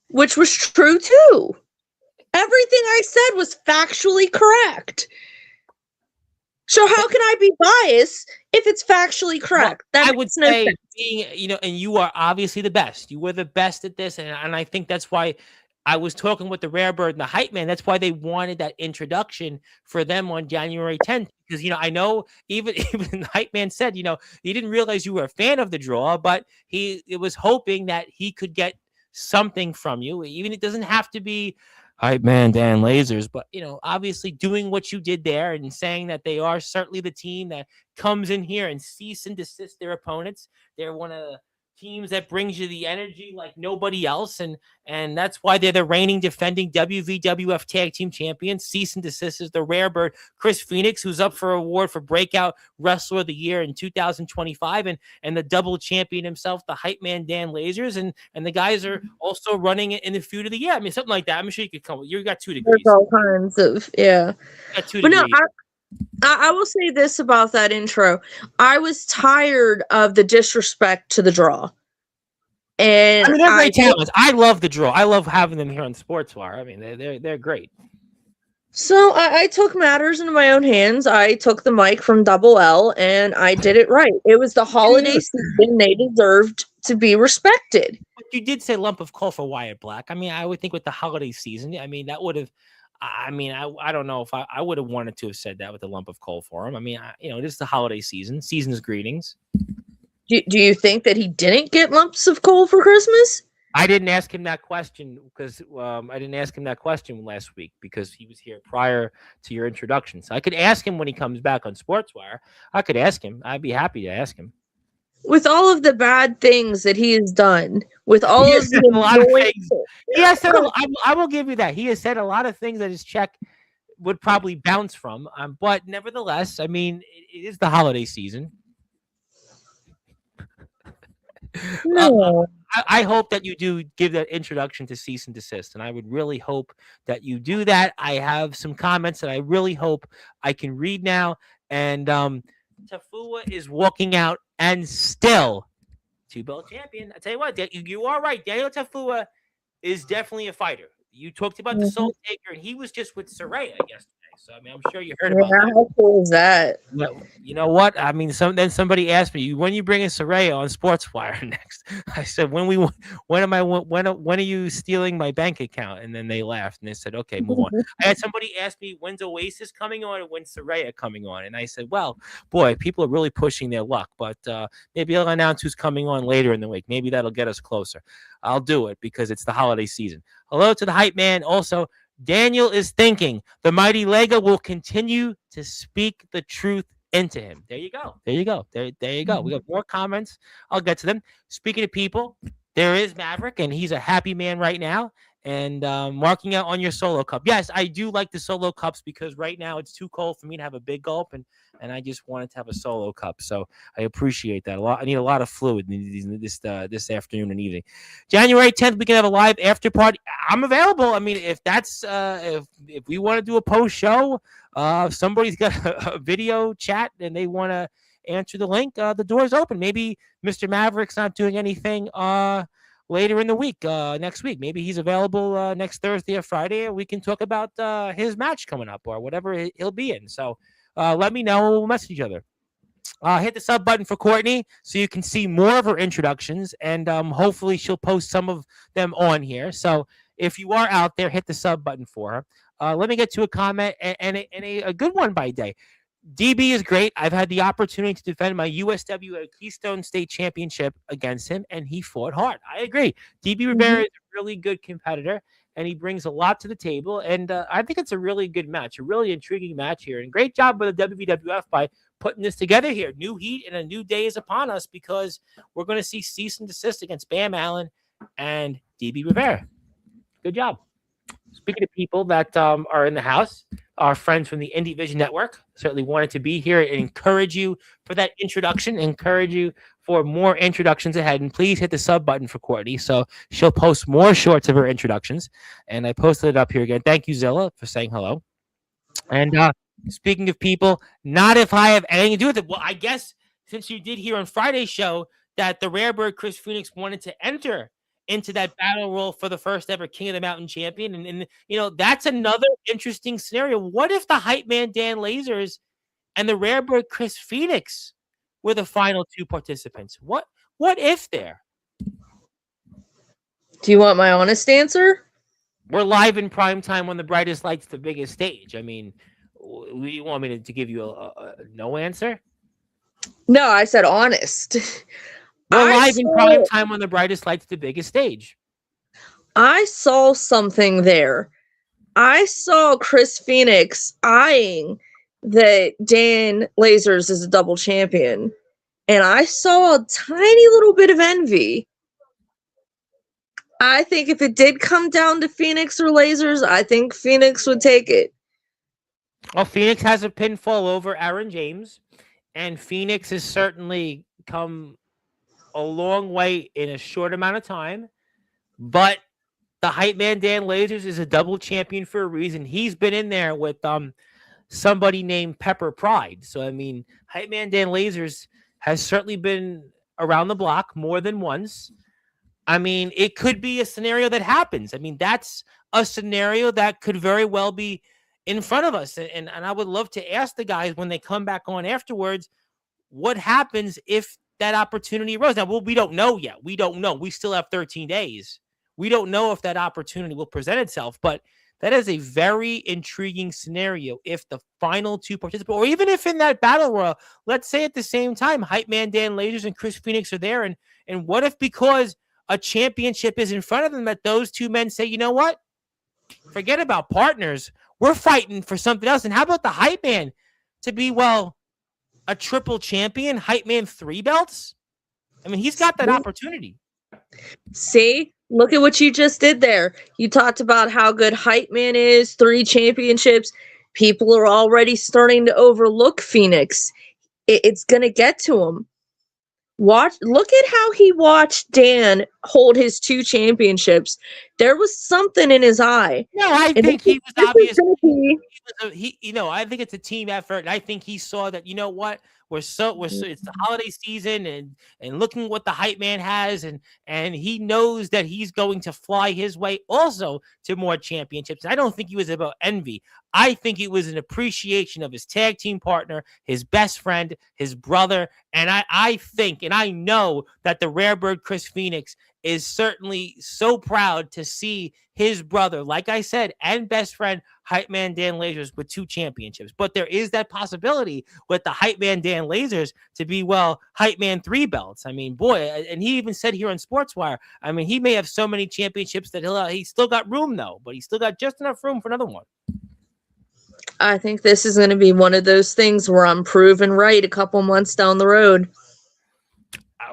which was true too. Everything I said was factually correct. So how can I be biased if it's factually correct? Well, That I would makes no say, sense. being, and you are obviously the best. You were the best at this, and I think that's why I was talking with the Rare Bird and the Hype Man. That's why they wanted that introduction for them on January 10th. Because I know even the Hype Man said, he didn't realize you were a fan of the draw, but it was hoping that he could get something from you. Even it doesn't have to be Hype Man Dan Lasers, but obviously doing what you did there and saying that they are certainly the team that comes in here and cease and desist their opponents. They're one of the teams that brings you the energy like nobody else, and that's why they're the reigning defending WVWF Tag Team Champions. Cease and desist is the Rare Bird Chris Phoenix, who's up for award for Breakout Wrestler of the Year in 2025, and the double champion himself, the Hype Man Dan Lasers, and the guys are also running it in the feud of the year. I mean, something like that. I'm sure you could come. You got 2 degrees. There's all kinds of You got 2 But no, degrees. I will say this about that intro. I was tired of the disrespect to the draw. And I mean, they're great talents. I love the draw. I love having them here on Sportswire. I mean, they're great. So I took matters into my own hands. I took the mic from Double L and I did it right. It was the holiday season. They deserved to be respected. But you did say lump of coal for Wyatt Black. I mean, I would think with the holiday season, I mean, that would have. I mean, I don't know if I would have wanted to have said that with a lump of coal for him. I mean, it is the holiday season. Season's greetings. Do you think that he didn't get lumps of coal for Christmas? I didn't ask him that question because I didn't ask him that question last week because he was here prior to your introduction. So I could ask him when he comes back on Sportswire. I could ask him. I'd be happy to ask him. With all of the bad things that he has done, with all He of has said the a lot of annoying things. He has said I will give you that. He has said a lot of things that his check would probably bounce from. But nevertheless, I mean, it is the holiday season. No. I hope that you do give that introduction to cease and desist, and I would really hope that you do that. I have some comments that I really hope I can read now. And Tafua is walking out and still 2-belt champion. I tell you what, you are right. Daniel Tafua is definitely a fighter. You talked about the Soul Taker, and he was just with Saraya yesterday. So I mean, I'm sure you heard about that. How cool is that? You know what? I mean, then somebody asked me, "When you bringing Saraya on Sportswire next?" I said, "When are you stealing my bank account?" And then they laughed and they said, "Okay, move on." I had somebody ask me, "When's Oasis coming on, and when's Saraya coming on?" And I said, "Well, boy, people are really pushing their luck, but maybe I'll announce who's coming on later in the week. Maybe that'll get us closer. I'll do it because it's the holiday season." Hello to the Hype Man. Also, Daniel is thinking the mighty Lego will continue to speak the truth into him. There you go. There you go. There you go. We got more comments. I'll get to them. Speaking of people, there is Maverick, and he's a happy man right now. And marking out on your solo cup. Yes, I do like the solo cups because right now it's too cold for me to have a big gulp, and I just wanted to have a solo cup. So I appreciate that a lot. I need a lot of fluid this afternoon and evening. January 10th, we can have a live after party. I'm available. I mean, if that's if we want to do a post show, if somebody's got a video chat and they want to answer the link, the door's open. Maybe Mr. Maverick's not doing anything later in the week, next week. Maybe he's available next Thursday or Friday, and we can talk about his match coming up or whatever he'll be in. So let me know. We'll message each other. hit the sub button for Courtney so you can see more of her introductions, and hopefully she'll post some of them on here. So if you are out there, hit the sub button for her. Let me get to a comment and a good one by day. DB is great. I've had the opportunity to defend my USW Keystone State Championship against him, and he fought hard. I agree. DB Rivera is a really good competitor, and he brings a lot to the table. And I think it's a really good match, a really intriguing match here. And great job by the WWF by putting this together here. New heat and a new day is upon us because we're going to see cease and desist against Bam Allen and DB Rivera. Good job. Speaking of people that are in the house, our friends from the Indie Vision Network certainly wanted to be here and encourage you for that introduction, encourage you for more introductions ahead. And please hit the sub button for Courtney so she'll post more shorts of her introductions. And I posted it up here again. Thank you, Zilla, for saying hello. And speaking of people, not if I have anything to do with it. Well, I guess since you did hear on Friday's show that the Rare Bird Chris Phoenix wanted to enter into that battle royal for the first ever King of the Mountain champion. And you know, that's another interesting scenario. What if the hype man Dan Lasers and the Rare Bird Chris Phoenix were the final two participants? What if there? Do you want my honest answer? We're live in prime time on the brightest lights, the biggest stage. I mean, you want me to give you a no answer? No, I said honest. We're live in prime time on the brightest lights, the biggest stage. I saw something there. I saw Chris Phoenix eyeing that Dan Lasers is a double champion. And I saw a tiny little bit of envy. I think if it did come down to Phoenix or Lasers, I think Phoenix would take it. Well, Phoenix has a pinfall over Aaron James. And Phoenix has certainly come a long way in a short amount of time, but the hype man Dan Lasers is a double champion for a reason. He's been in there with somebody named Pepper Pride. So I mean, hype man Dan Lasers has certainly been around the block more than once. I mean, it could be a scenario that happens. I mean, that's a scenario that could very well be in front of us. And I would love to ask the guys when they come back on afterwards, what happens if that opportunity arose? Now, we don't know yet. We don't know. We still have 13 days. We don't know if that opportunity will present itself, but that is a very intriguing scenario if the final two participants, or even if in that battle royal, let's say at the same time, hype man Dan Lasers and Chris Phoenix are there, and what if because a championship is in front of them that those two men say, you know what? Forget about partners. We're fighting for something else. And how about the hype man to be, well, a triple champion, hype man 3 belts? I mean, he's got that opportunity. See, look at what you just did there. You talked about how good hype man is, 3 championships. People are already starting to overlook Phoenix. It's going to get to him. Look at how he watched Dan hold his 2 championships. There was something in his eye. No, I think he was obvious. I think it's a team effort. And I think he saw that, you know what? It's the holiday season and looking what the hype man has, and he knows that he's going to fly his way also to more championships. I don't think he was about envy. I think it was an appreciation of his tag team partner, his best friend, his brother. And I think, and I know that the Rare Bird Chris Phoenix is certainly so proud to see his brother, like I said, and best friend, hype man Dan Lasers, with 2 championships. But there is that possibility with the hype man Dan Lasers to be, well, hype man 3 belts. I mean, boy, and he even said here on Sportswire, I mean, he may have so many championships that he's still got room, though, but he's still got just enough room for another one. I think this is going to be one of those things where I'm proven right a couple months down the road.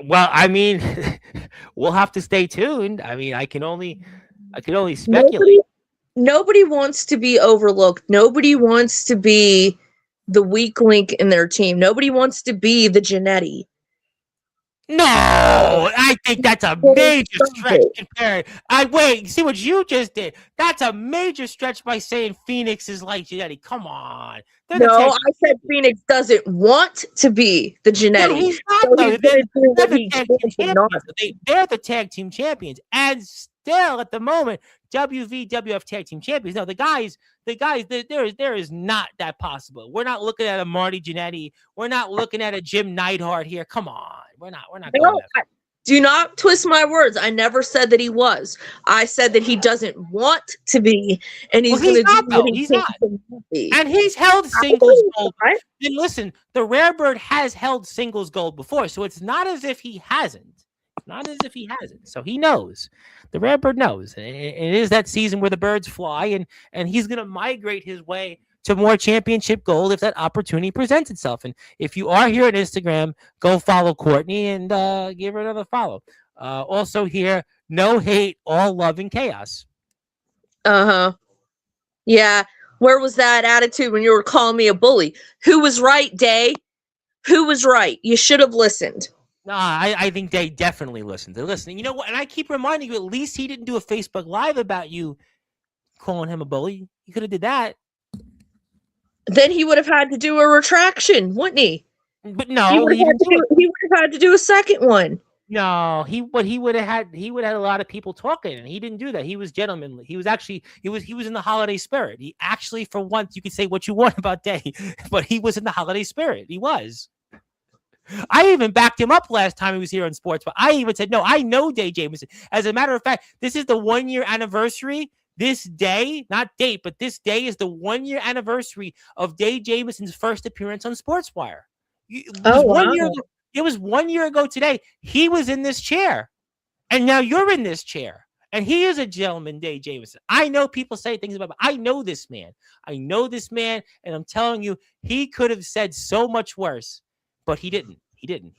Well, I mean, we'll have to stay tuned. I mean, I can only speculate. Nobody wants to be overlooked. Nobody wants to be the weak link in their team. Nobody wants to be the Jannetty. No, I think that's a major stretch compared. See what you just did. That's a major stretch by saying Phoenix is like Jannetty. Come on. No, I said Phoenix doesn't want to be the Jannetty. No, he's not, though. They're the tag team champions. They're the tag team champions. And still at the moment WWF Tag Team Champions. No, the guys, there is not that possible. We're not looking at a Marty Jannetty. We're not looking at a Jim Neidhart here. Come on, we're not going that. Do not twist my words. I never said that he was. I said that he doesn't want to be, and he's going to do what he he's thinks not. he can be. And he's held singles gold. Right? And listen, the Rare Bird has held singles gold before, so it's not as if he hasn't. So he knows. The Rare Bird knows. It is that season where the birds fly, and he's going to migrate his way to more championship gold if that opportunity presents itself. And if you are here on Instagram, go follow Courtney and give her another follow. Also here, no hate, all love and chaos. Yeah. Where was that attitude when you were calling me a bully? Who was right, Day? Who was right? You should have listened. No, I think Day definitely listened. They're listening. You know what? And I keep reminding you, at least he didn't do a Facebook Live about you calling him a bully. He could have did that. Then he would have had to do a retraction, wouldn't he? But no, he would have had to do a second one. No, he would have had a lot of people talking, and he didn't do that. He was gentlemanly. He was in the holiday spirit. He actually, for once, you could say what you want about Day, but he was in the holiday spirit. He was. I even backed him up last time he was here on Sports, but I even said, no, I know Day Jameson. As a matter of fact, this is the 1 year anniversary. This day, not date, but this day is the 1 year anniversary of Day Jameson's first appearance on Sportswire. It was 1 year ago today. He was in this chair, and now you're in this chair. And he is a gentleman, Day Jameson. I know people say things about him. I know this man. And I'm telling you, he could have said so much worse, but he didn't. He didn't.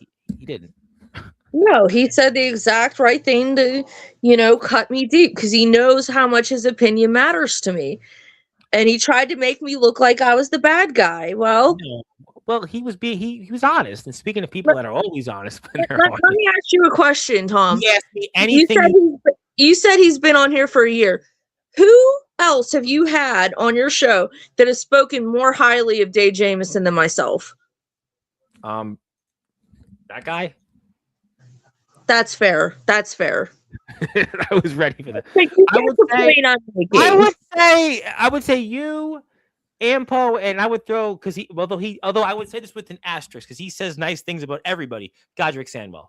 No, he said the exact right thing to, cut me deep because he knows how much his opinion matters to me. And he tried to make me look like I was the bad guy. Well, he was honest. And speaking of people that are always honest, let me ask you a question, Tom. You ask me anything. You said he's been on here for a year. Who else have you had on your show that has spoken more highly of Day Jameson than myself? That guy. That's fair. I was ready for that. I would say you, Ampo, and I would throw although I would say this with an asterisk because he says nice things about everybody. Godric Sandwell.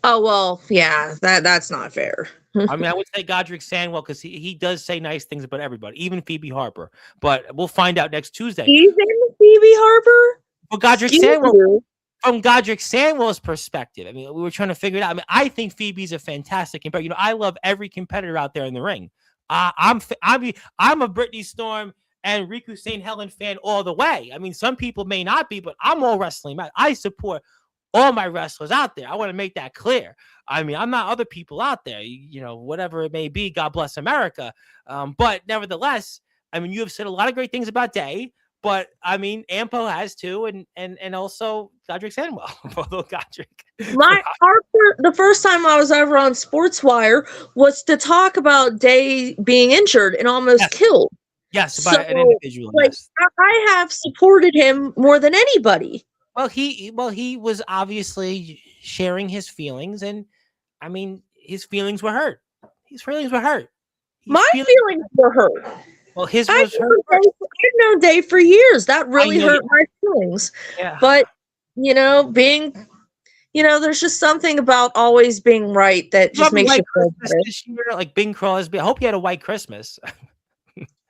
Oh well, yeah, that's not fair. I mean, I would say Godric Sandwell because he does say nice things about everybody, even Phoebe Harper. But we'll find out next Tuesday. Even Phoebe Harper? Well, Godric Sandwell. From Godric Sandwell's perspective, I mean, we were trying to figure it out. I mean, I think Phoebe's a fantastic competitor. I love every competitor out there in the ring. I'm a Brittany Storm and Riku St. Helen fan all the way. I mean, some people may not be, but I'm all wrestling. I support all my wrestlers out there. I want to make that clear. I mean, I'm not other people out there. Whatever it may be. God bless America. But nevertheless, I mean, you have said a lot of great things about Day. But I mean, Ampo has too, and also Godric Sandwell. Although Godric, the first time I was ever on Sportswire was to talk about Day being injured and almost killed. Yes, by an individual. Yes. I have supported him more than anybody. Well, he was obviously sharing his feelings, and I mean, his feelings were hurt. My feelings were hurt. Well, his was hurt. I've known Day for years. That really hurt my feelings. Yeah. But, there's just something about always being right that just makes you feel better. This year, like Bing Crosby. I hope you had a white Christmas.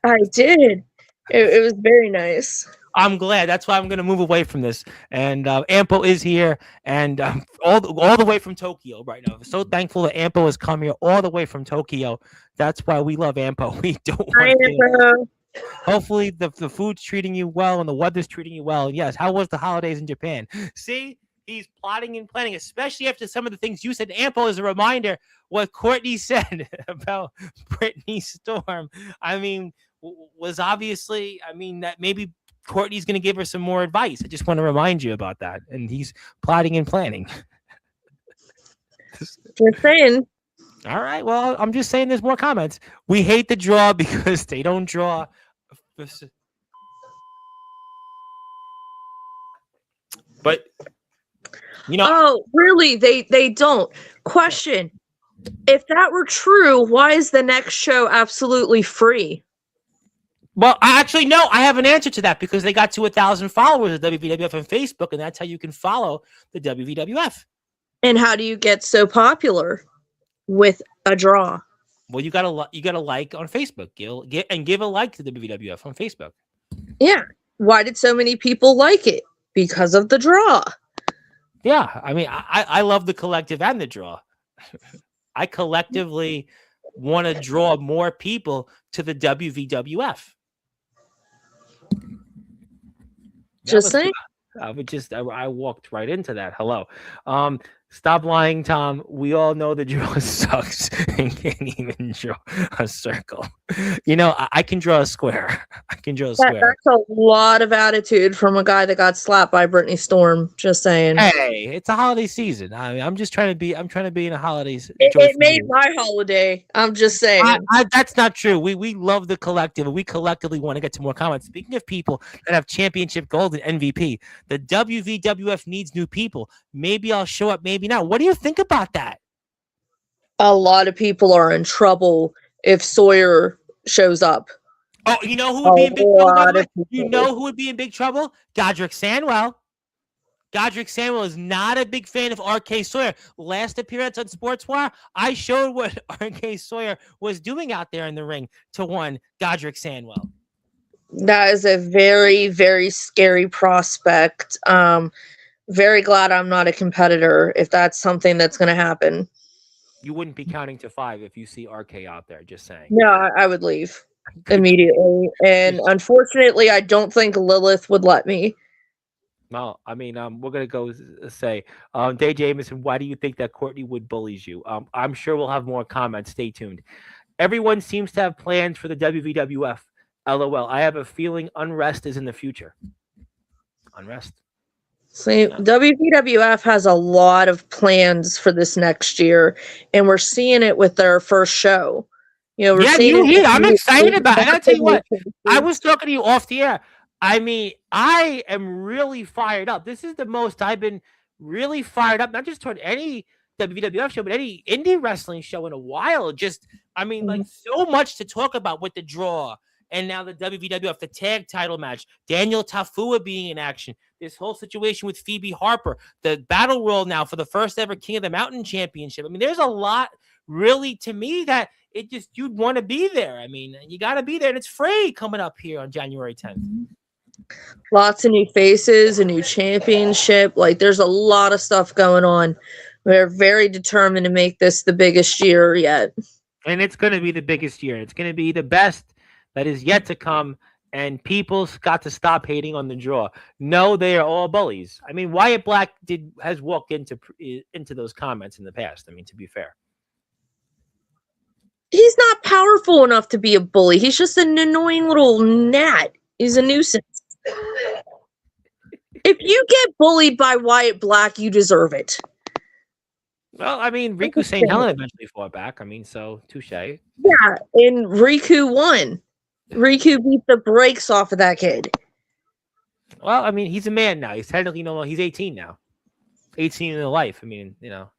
I did. It was very nice. I'm glad. That's why I'm going to move away from this. And Ampo is here, and all the way from Tokyo right now. I'm so thankful that Ampo has come here all the way from Tokyo. That's why we love Ampo. We don't want Hopefully the food's treating you well and the weather's treating you well. And yes, how was the holidays in Japan? See, he's plotting and planning, especially after some of the things you said. Ampo is a reminder what Courtney said about Brittany Storm. I mean, was obviously, that maybe Courtney's going to give her some more advice. I just want to remind you about that. And he's plotting and planning. Just saying. All right. Well, I'm just saying there's more comments. We hate the draw because they don't draw. But, Oh, really? They don't. Question. If that were true, why is the next show absolutely free? Well, actually, no, I have an answer to that because they got to 1,000 followers of WVWF on Facebook, and that's how you can follow the WVWF. And how do you get so popular? With a draw. Well, you gotta like on Facebook. Give a like to the WWF on Facebook. Yeah. Why did so many people like it? Because of the draw. Yeah, I mean, I love the collective and the draw. I collectively want to draw more people to the WVWF. Just saying. I walked right into that. Hello. Stop lying, Tom. We all know the draw sucks and can't even draw a circle. You know, I can draw a square. I can draw a square. That's a lot of attitude from a guy that got slapped by Brittany Storm. Just saying. Hey, it's a holiday season. I mean, I'm trying to be in a holidays. It made my holiday. I'm just saying. That's not true. We love the collective, and we collectively want to get to more comments. Speaking of people that have championship gold and MVP, the WVWF needs new people. Maybe I'll show up, maybe not. What do you think about that? A lot of people are in trouble if Sawyer shows up. Oh, you know who would be in big trouble? You know who would be in big trouble? Godric Sanwell. Godric Sanwell is not a big fan of RK Sawyer. Last appearance on Sportswire, I showed what RK Sawyer was doing out there in the ring to one Godric Sanwell. That is a very, very scary prospect. Very glad I'm not a competitor if that's something that's going to happen. You wouldn't be counting to 5 if you see RK out there, just saying. No, I would leave immediately. And unfortunately, I don't think Lilith would let me. Well, I mean, we're going to go say, Day Jameson, why do you think that Courtney Wood bullies you? I'm sure we'll have more comments. Stay tuned. Everyone seems to have plans for the WVWF. LOL. I have a feeling unrest is in the future. Unrest. See, WVWF has a lot of plans for this next year, and we're seeing it with their first show. You know, I'm excited about it. I'll tell you what, I was talking to you off the air. I mean, I am really fired up. This is the most I've been really fired up, not just toward any WWF show, but any indie wrestling show in a while. Just, I mean, like so much to talk about with the draw. And now the WWF, the tag title match, Daniel Tafua being in action, this whole situation with Phoebe Harper, the battle royal now for the first ever King of the Mountain championship. I mean, there's a lot really to me that it just, you'd want to be there. I mean, you got to be there, and it's free coming up here on January 10th. Lots of new faces, a new championship. Like, there's a lot of stuff going on. We're very determined to make this the biggest year yet. And it's going to be the biggest year. It's going to be the best that is yet to come, and people's got to stop hating on the draw. No, they are all bullies. I mean, Wyatt Black has walked into those comments in the past. I mean, to be fair. He's not powerful enough to be a bully. He's just an annoying little gnat. He's a nuisance. If you get bullied by Wyatt Black, you deserve it. Well, I mean, Riku St. Helen eventually fought back. I mean, so touche. Yeah, and Riku won. Riku beat the brakes off of that kid. Well, I mean, he's a man now. He's technically he's 18 now. 18 in life. I mean, you know.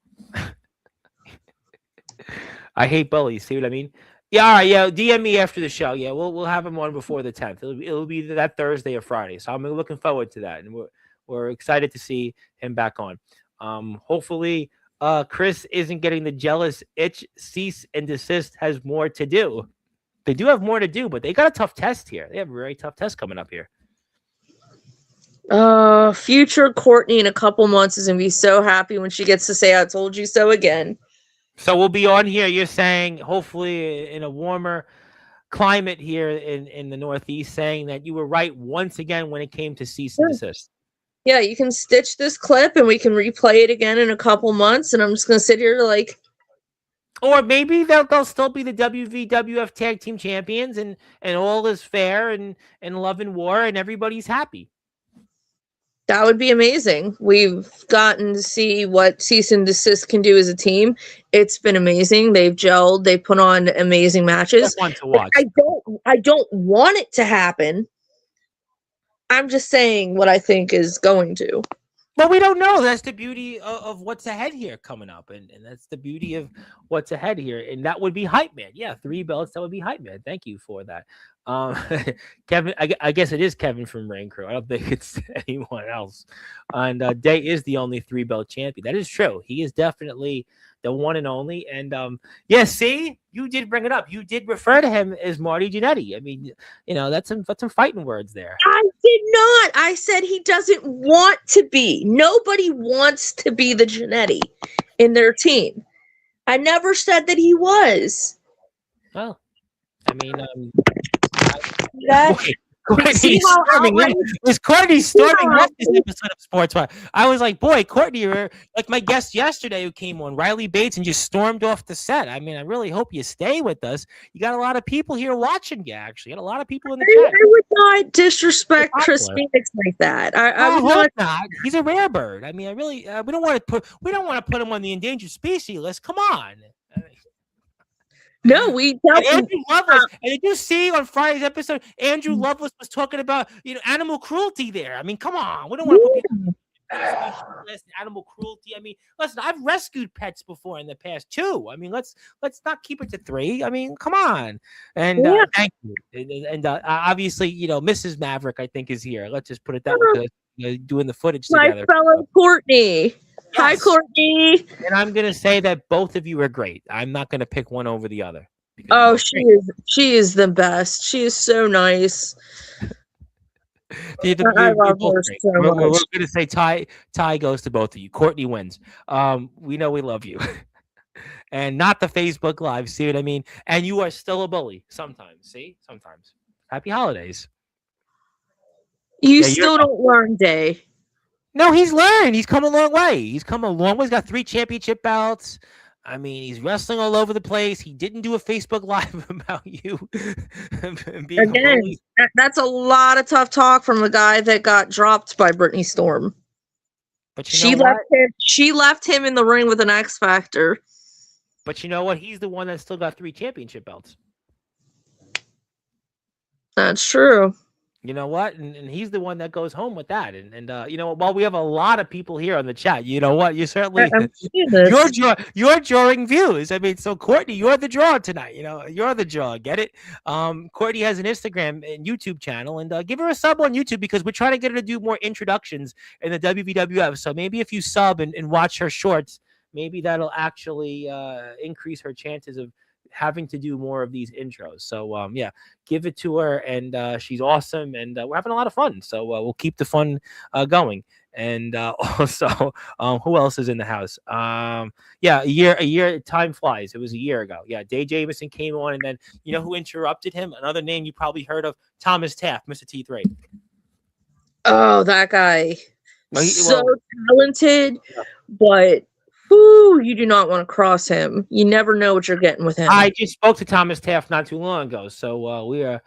I hate bullies. See what I mean? Yeah, all right. Yeah, DM me after the show. Yeah, we'll have him on before the 10th. It'll be that Thursday or Friday. So I'm looking forward to that, and we're excited to see him back on. Hopefully, Chris isn't getting the jealous itch. Cease and desist has more to do. They do have more to do, but they got a tough test here. They have a very tough test coming up here. Future Courtney in a couple months is going to be so happy when she gets to say, I told you so again. So we'll be on here, you're saying, hopefully in a warmer climate here in the Northeast, saying that you were right once again when it came to cease and desist. Yeah, you can stitch this clip and we can replay it again in a couple months, and I'm just going to sit here like... Or maybe they'll still be the WVWF Tag Team Champions, and all is fair and love and war, and everybody's happy. That would be amazing. We've gotten to see what Cease and Desist can do as a team. It's been amazing. They've gelled. They put on amazing matches. That's fun to watch. I don't want it to happen. I'm just saying what I think is going to. But we don't know. That's the beauty of what's ahead here coming up, and that's the beauty of what's ahead here, and that would be hype man. Yeah, 3 belts. That would be hype man. Thank you for that, um, Kevin. I guess it is Kevin from Rain Crew. I don't think it's anyone else. And Day is the only 3 belt champion. That is true. He is definitely the one and only. And yeah, see, you did bring it up. You did refer to him as Marty Jannetty. I mean, that's some fighting words there. I did not. I said he doesn't want to be. Nobody wants to be the Jannetty in their team. I never said that he was. Well, I mean, That, Courtney see how storming in. outraged- It was Courtney storming how off this episode of Sportswire. I was like, boy, Courtney, you're like my guest yesterday who came on, Riley Bates, and just stormed off the set. I mean, I really hope you stay with us. You got a lot of people here watching you, actually. You got a lot of people in the chat. I would not disrespect You're Chris popular. Phoenix like that. I I would hope not. not. He's a rare bird. I mean, I really we don't want to put him on the endangered species list. Come on. No, we And definitely. Andrew Lovelace. And did you see on Friday's episode, Andrew Lovelace was talking about animal cruelty there. I mean, come on. We don't want to put people on list, animal cruelty. I mean, listen, I've rescued pets before in the past too. I mean, let's not keep it to 3. I mean, come on. And Yeah. thank you. And obviously, Mrs. Maverick, I think, is here. Let's just put it that way. Doing the footage My together. fellow Courtney. Hi, Yes. Courtney. And I'm gonna say that both of you are great. I'm not gonna pick one over the other. because Oh, you're she great. is. She is the best. She is so nice. You're I love both her great. so We're much. gonna say tie goes to both of you. Courtney wins. We know we love you. And not the Facebook Live. See what I mean? And you are still a bully sometimes. See? Sometimes. Happy holidays. You Yeah, still don't learn, Day. No, he's learned. He's come a long way. He's come a long way. He's got 3 championship belts. I mean, he's wrestling all over the place. He didn't do a Facebook Live about you being a Again, bully. that's a lot of tough talk from a guy that got dropped by Brittany Storm. But you know She what? left him. She left him in the ring with an X Factor. But you know what? He's the one that still got 3 championship belts. That's true. You know what? And he's the one that goes home with that. And while we have a lot of people here on the chat, you know what? You certainly I'm seeing this. you're drawing views. I mean, so Courtney, you're the draw tonight. You're the draw. Get it? Courtney has an Instagram and YouTube channel, and give her a sub on YouTube because we're trying to get her to do more introductions in the WWF. So maybe if you sub and watch her shorts, maybe that'll actually increase her chances of having to do more of these intros. So yeah, give it to her, and she's awesome, and we're having a lot of fun. So we'll keep the fun going. And also, who else is in the house? Yeah, a year. Time flies. It was a year ago. Yeah, Dave Jameson came on, and then you know who interrupted him? Another name you probably heard of, Thomas Taft, Mr. T3. Oh, that guy. Well, So talented, but whew, you do not want to cross him. You never know what you're getting with him. I just spoke to Thomas Taft not too long ago, so we are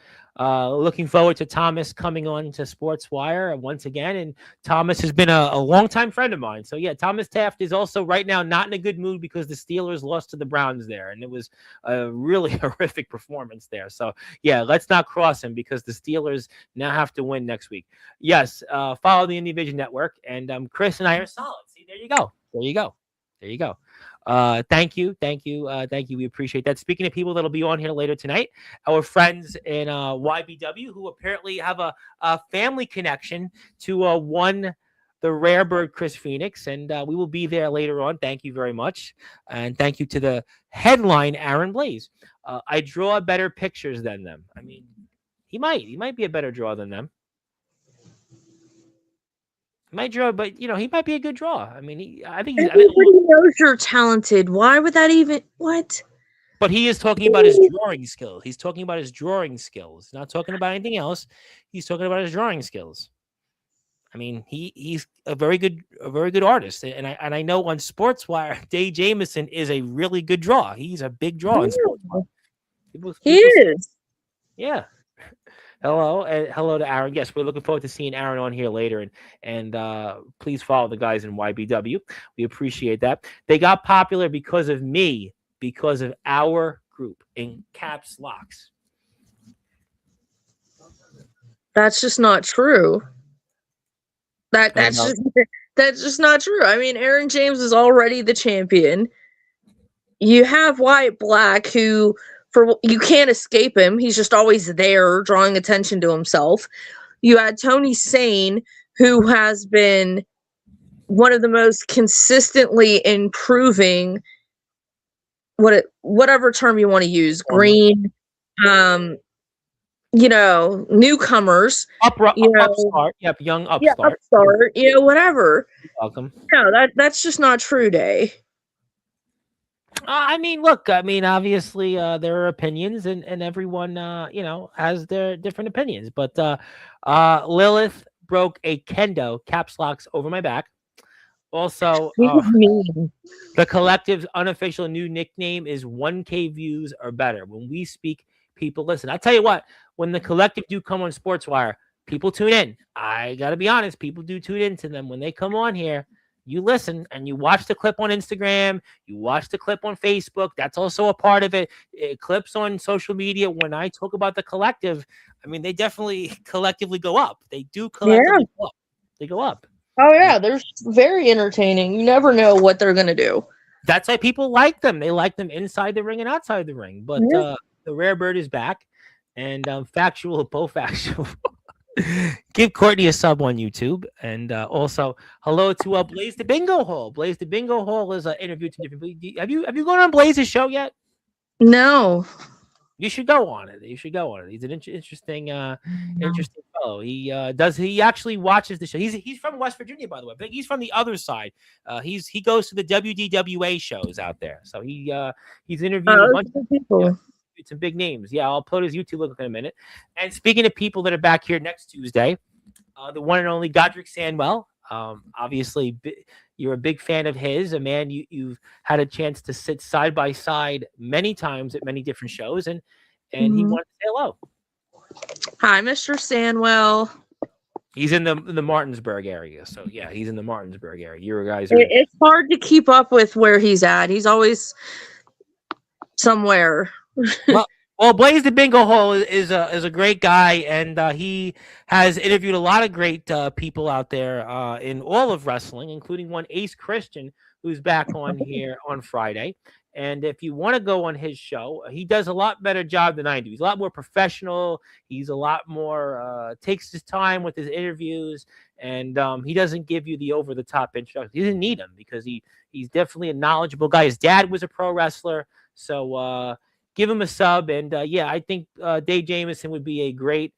looking forward to Thomas coming on to Sportswire once again. And Thomas has been a longtime friend of mine. So yeah, Thomas Taft is also right now not in a good mood because the Steelers lost to the Browns there, and it was a really horrific performance there. So yeah, let's not cross him because the Steelers now have to win next week. Yes, follow the Indie Vision Network, and Chris and I are solid. See, there you go. There you go. There you go. Thank you. We appreciate that. Speaking of people that'll be on here later tonight, our friends in YBW who apparently have a family connection to the rare bird Chris Phoenix, and we will be there later on. Thank you very much, and thank you to the headline Aaron Blaze. I draw better pictures than them. I mean, he might be a better draw than them. Might draw, but he might be a good draw. I mean, I think Everybody knows you're talented. Why would that even what? But he is talking about his drawing skills. He's talking about his drawing skills. Not talking about anything else. He's talking about his drawing skills. I mean, he's a very good artist, and I know on Sportswire, Dave Jameson is a really good draw. He's a big draw in Sportswire. He is. Yeah. Hello, and hello to Aaron. Yes, we're looking forward to seeing Aaron on here later, and please follow the guys in YBW. We appreciate that. They got popular because of me, because of our group in caps locks. That's just not true. That's just not true. I mean, Aaron James is already the champion. You have Wyatt Black, who you can't escape him. He's just always there, drawing attention to himself. You had Tony Sane, who has been one of the most consistently improving, whatever term you want to use, green, newcomers, upstart. Yep, young upstart. Yeah, upstart, whatever. You're welcome. No, that's just not true, Day. I mean, look, obviously there are opinions and everyone, has their different opinions. But Lilith broke a kendo, caps locks over my back. Also, the collective's unofficial new nickname is 1K views or better. When we speak, people listen. I tell you what, when the collective do come on Sportswire, people tune in. I got to be honest, people do tune into them. When they come on here, you listen and you watch the clip on Instagram, you watch the clip on Facebook. That's also a part of it. Clips on social media. When I talk about the collective, they definitely collectively go up. They do collectively go up. They go up. Oh, yeah. They're very entertaining. You never know what they're going to do. That's why people like them. They like them inside the ring and outside the ring. But the Rare Bird is back. And both factual. Give Courtney a sub on YouTube, and also hello to Blaze the Bingo Hall. Blaze the Bingo Hall is interviewed to different people. Have you gone on Blaze's show yet? No. You should go on it. He's an interesting fellow. He actually watches the show. He's from West Virginia, by the way, but he's from the other side. He goes to the WDWA shows out there, so he's interviewed a bunch of people. Some big names. Yeah, I'll upload his YouTube link in a minute. And speaking of people that are back here next Tuesday, the one and only Godric Sandwell. Obviously, you're a big fan of his, a man you've had a chance to sit side by side many times at many different shows, and he wanted to say hello. Hi, Mr. Sandwell. He's in the Martinsburg area, so yeah, he's in the Martinsburg area. You guys It's hard to keep up with where he's at. He's always somewhere. Well, Blaze the Bingo Hole is a great guy, and he has interviewed a lot of great people out there in all of wrestling, including one Ace Christian, who's back on here on Friday. And if you want to go on his show, he does a lot better job than I do. He's a lot more professional. He's a lot more takes his time with his interviews, and he doesn't give you the over the top introduction. He doesn't need him because he's definitely a knowledgeable guy. His dad was a pro wrestler, so. Give him a sub, and I think Dave Jameson would be a great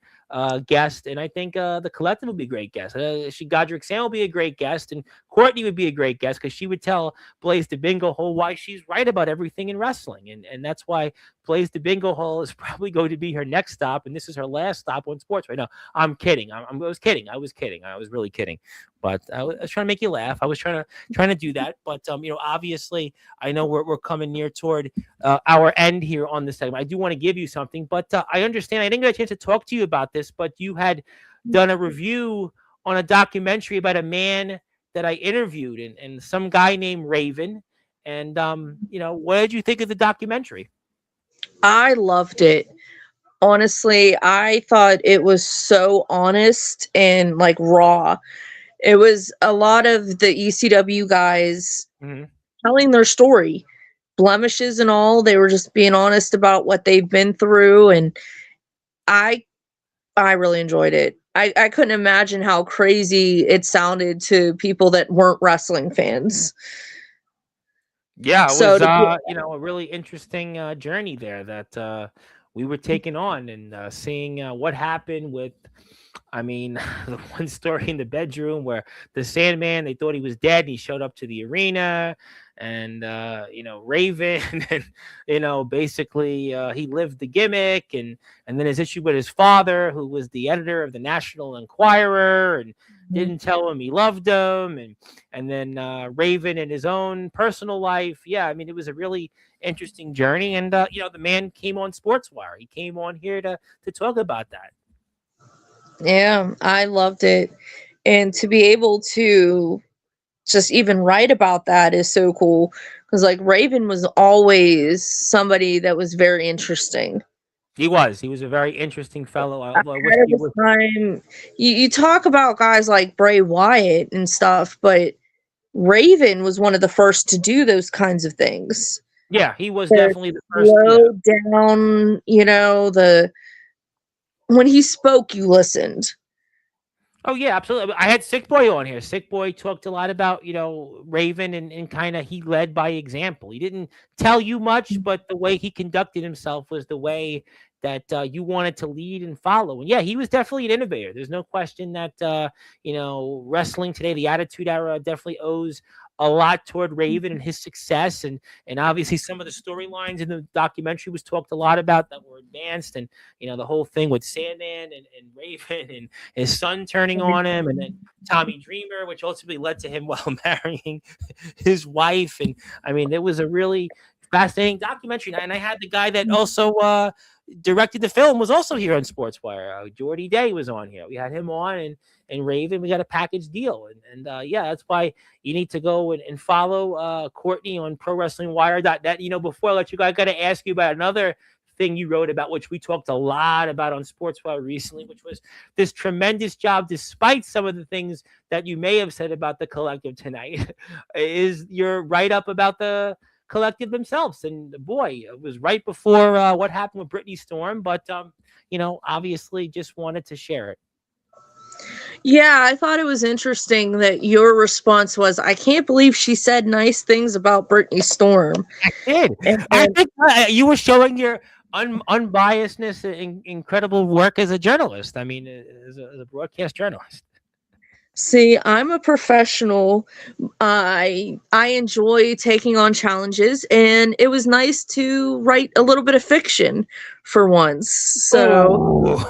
guest, and I think the collective would be a great guest. Godric Sam will be a great guest, and Courtney would be a great guest because she would tell Blaze the Bingo Hole why she's right about everything in wrestling, and that's why Blaze the Bingo Hole is probably going to be her next stop, and this is her last stop on sports right now. I'm kidding. I was kidding. I was really kidding. But I was trying to make you laugh. I was trying to do that. But obviously, I know we're coming near toward our end here on this segment. I do want to give you something, but I understand I didn't get a chance to talk to you about this. But you had done a review on a documentary about a man that I interviewed, and some guy named Raven. And what did you think of the documentary? I loved it. Honestly, I thought it was so honest and raw. It was a lot of the ECW guys telling their story, blemishes and all. They were just being honest about what they've been through, and I really enjoyed it. I couldn't imagine how crazy it sounded to people that weren't wrestling fans. Yeah, it was a really interesting journey there that we were taking on, and seeing what happened with. The one story in the bedroom where the Sandman, they thought he was dead, and he showed up to the arena, and Raven, and basically he lived the gimmick, and then his issue with his father, who was the editor of the National Enquirer, and didn't tell him he loved him, and then Raven in his own personal life. Yeah, it was a really interesting journey, and the man came on Sportswire. He came on here to talk about that. Yeah, I loved it. And to be able to just even write about that is so cool. Because Raven was always somebody that was very interesting. He was. He was a very interesting fellow. I wish Ahead of he his was. time. You talk about guys like Bray Wyatt and stuff, but Raven was one of the first to do those kinds of things. Yeah, he was To definitely the first. Yeah. slow down, the when he spoke, you listened. Oh yeah, absolutely. I had Sick Boy on here. Sick Boy talked a lot about Raven and kind of he led by example. He didn't tell you much, but the way he conducted himself was the way that you wanted to lead and follow. And yeah, he was definitely an innovator. There's no question that wrestling today, the Attitude Era, definitely owes a lot toward Raven and his success, and obviously some of the storylines in the documentary was talked a lot about that were advanced, and the whole thing with Sandman and Raven and his son turning on him, and then Tommy Dreamer, which ultimately led to him marrying his wife. And I mean, it was a really fascinating documentary. And I had the guy that also directed the film was also here on Sportswire. Jordy Day was on here. We had him on, and Raven. We got a package deal, and yeah, that's why you need to go and follow Courtney on ProWrestlingWire.net. Before I let you go, I got to ask you about another thing you wrote about, which we talked a lot about on Sportswire recently, which was this tremendous job, despite some of the things that you may have said about the collective tonight, is your write-up about the collective themselves. And boy, it was right before what happened with Brittany Storm, but obviously just wanted to share it. Yeah, I thought it was interesting that your response was, "I can't believe she said nice things about Brittany Storm." I did. I think you were showing your unbiasedness and incredible work as a journalist. I mean, as a broadcast journalist. See, I'm a professional. I enjoy taking on challenges, and it was nice to write a little bit of fiction for once. So,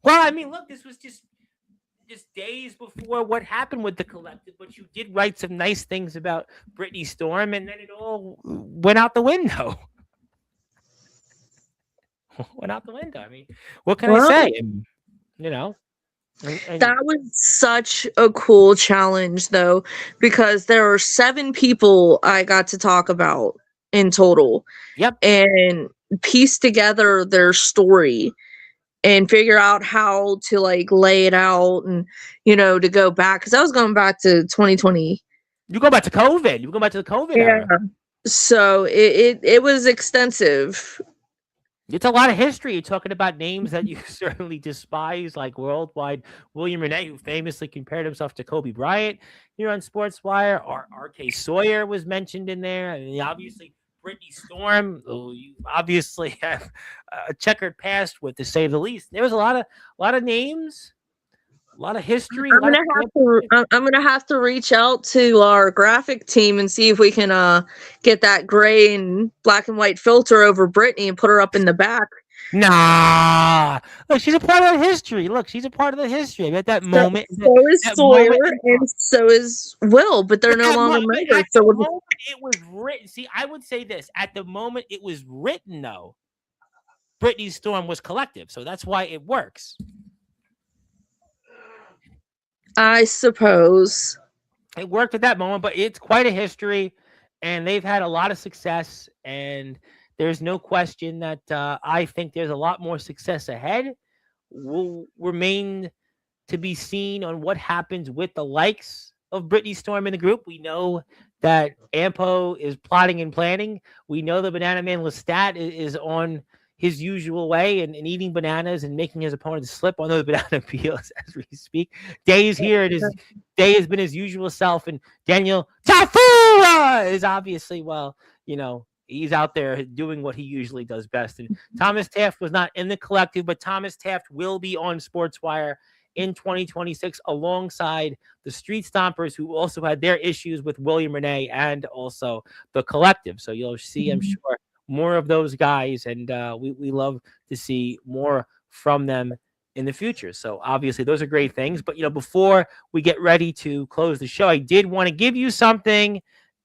well, I mean, look, this was just days before what happened with the collective, but you did write some nice things about Brittany Storm, and then it all went out the window. Went out the window. I mean, what can I say? And, that was such a cool challenge, though, because there were 7 people I got to talk about in total. Yep. And piece together their story and figure out how to lay it out, and to go back, because I was going back to 2020. You go back to COVID. You go back to the COVID era. So it was extensive. It's a lot of history. You're talking about names that you certainly despise, like worldwide. William Renee, who famously compared himself to Kobe Bryant here on Sportswire. R.K. Sawyer was mentioned in there. I mean, obviously, Brittany Storm, who you obviously have a checkered past with, to say the least. There was a lot of names, a lot of history. I'm gonna have to reach out to our graphic team and see if we can get that gray and black and white filter over Brittany and put her up in the back. Nah, look, she's a part of the history. Look, she's a part of the history. At that moment, so is Sawyer, and so is Will, but they're no longer members. So it was written. See, I would say this: at the moment it was written, though, Brittany Storm was collective, so that's why it works. I suppose it worked at that moment, but it's quite a history, and they've had a lot of success, and there's no question that I think there's a lot more success ahead. Will remain to be seen on what happens with the likes of Brittany Storm in the group. We know that Ampo is plotting and planning. We know the Banana Man Lestat is on his usual way and eating bananas and making his opponent slip on those banana peels as we speak. Day is here. Day has been his usual self. And Daniel Tafua is obviously, he's out there doing what he usually does best. And Thomas Taft was not in the collective, but Thomas Taft will be on Sportswire in 2026 alongside the Street Stompers, who also had their issues with William Renee and also the collective. So you'll see, I'm sure, more of those guys, and we love to see more from them in the future. So obviously those are great things. But before we get ready to close the show, I did want to give you something,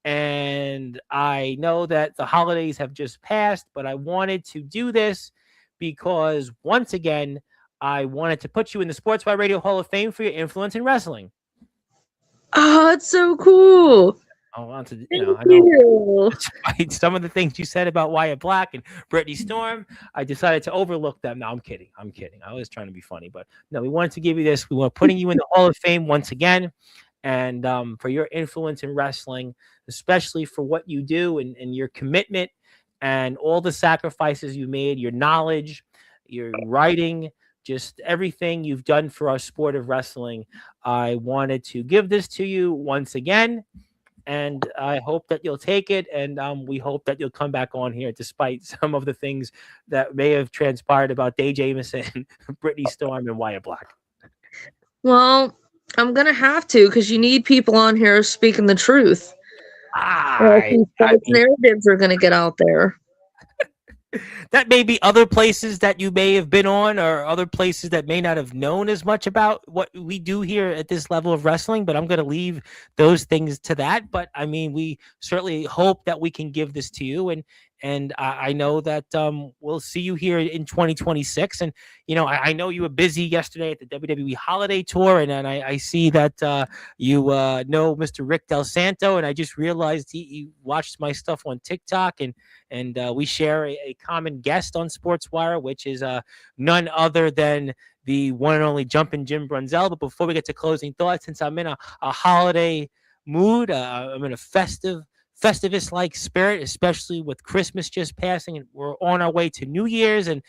and I know that the holidays have just passed, but I wanted to do this because once again I wanted to put you in the Sportswire Radio Hall of Fame for your influence in wrestling. Oh, it's so cool. I want to, Thank I know you. despite some of the things you said about Wyatt Black and Brittany Storm, I decided to overlook them. No, I'm kidding. I'm kidding. I was trying to be funny, but no, we wanted to give you this. We want putting you in the Hall of Fame once again, and for your influence in wrestling, especially for what you do and your commitment and all the sacrifices you made, your knowledge, your writing, just everything you've done for our sport of wrestling. I wanted to give this to you once again, and I hope that you'll take it. And we hope that you'll come back on here, despite some of the things that may have transpired about Dave Jameson, Brittany Storm, and Wyatt Black. Well, I'm gonna have to because you need people on here speaking the truth. Or I these false narratives are gonna get out there. That may be other places that you may have been on, or other places that may not have known as much about what we do here at this level of wrestling, but I'm going to leave those things to that. But I mean, we certainly hope that we can give this to you, and I know that we'll see you here in 2026. And I know you were busy yesterday at the WWE Holiday Tour, and I see that you know Mr. Rick Del Santo, and I just realized he watched my stuff on TikTok, and we share a common guest on Sportswire, which is none other than the one and only Jumpin' Jim Brunzell. But before we get to closing thoughts, since I'm in a holiday mood, I'm in a Festivus-like spirit, especially with Christmas just passing, and we're on our way to New Year's, and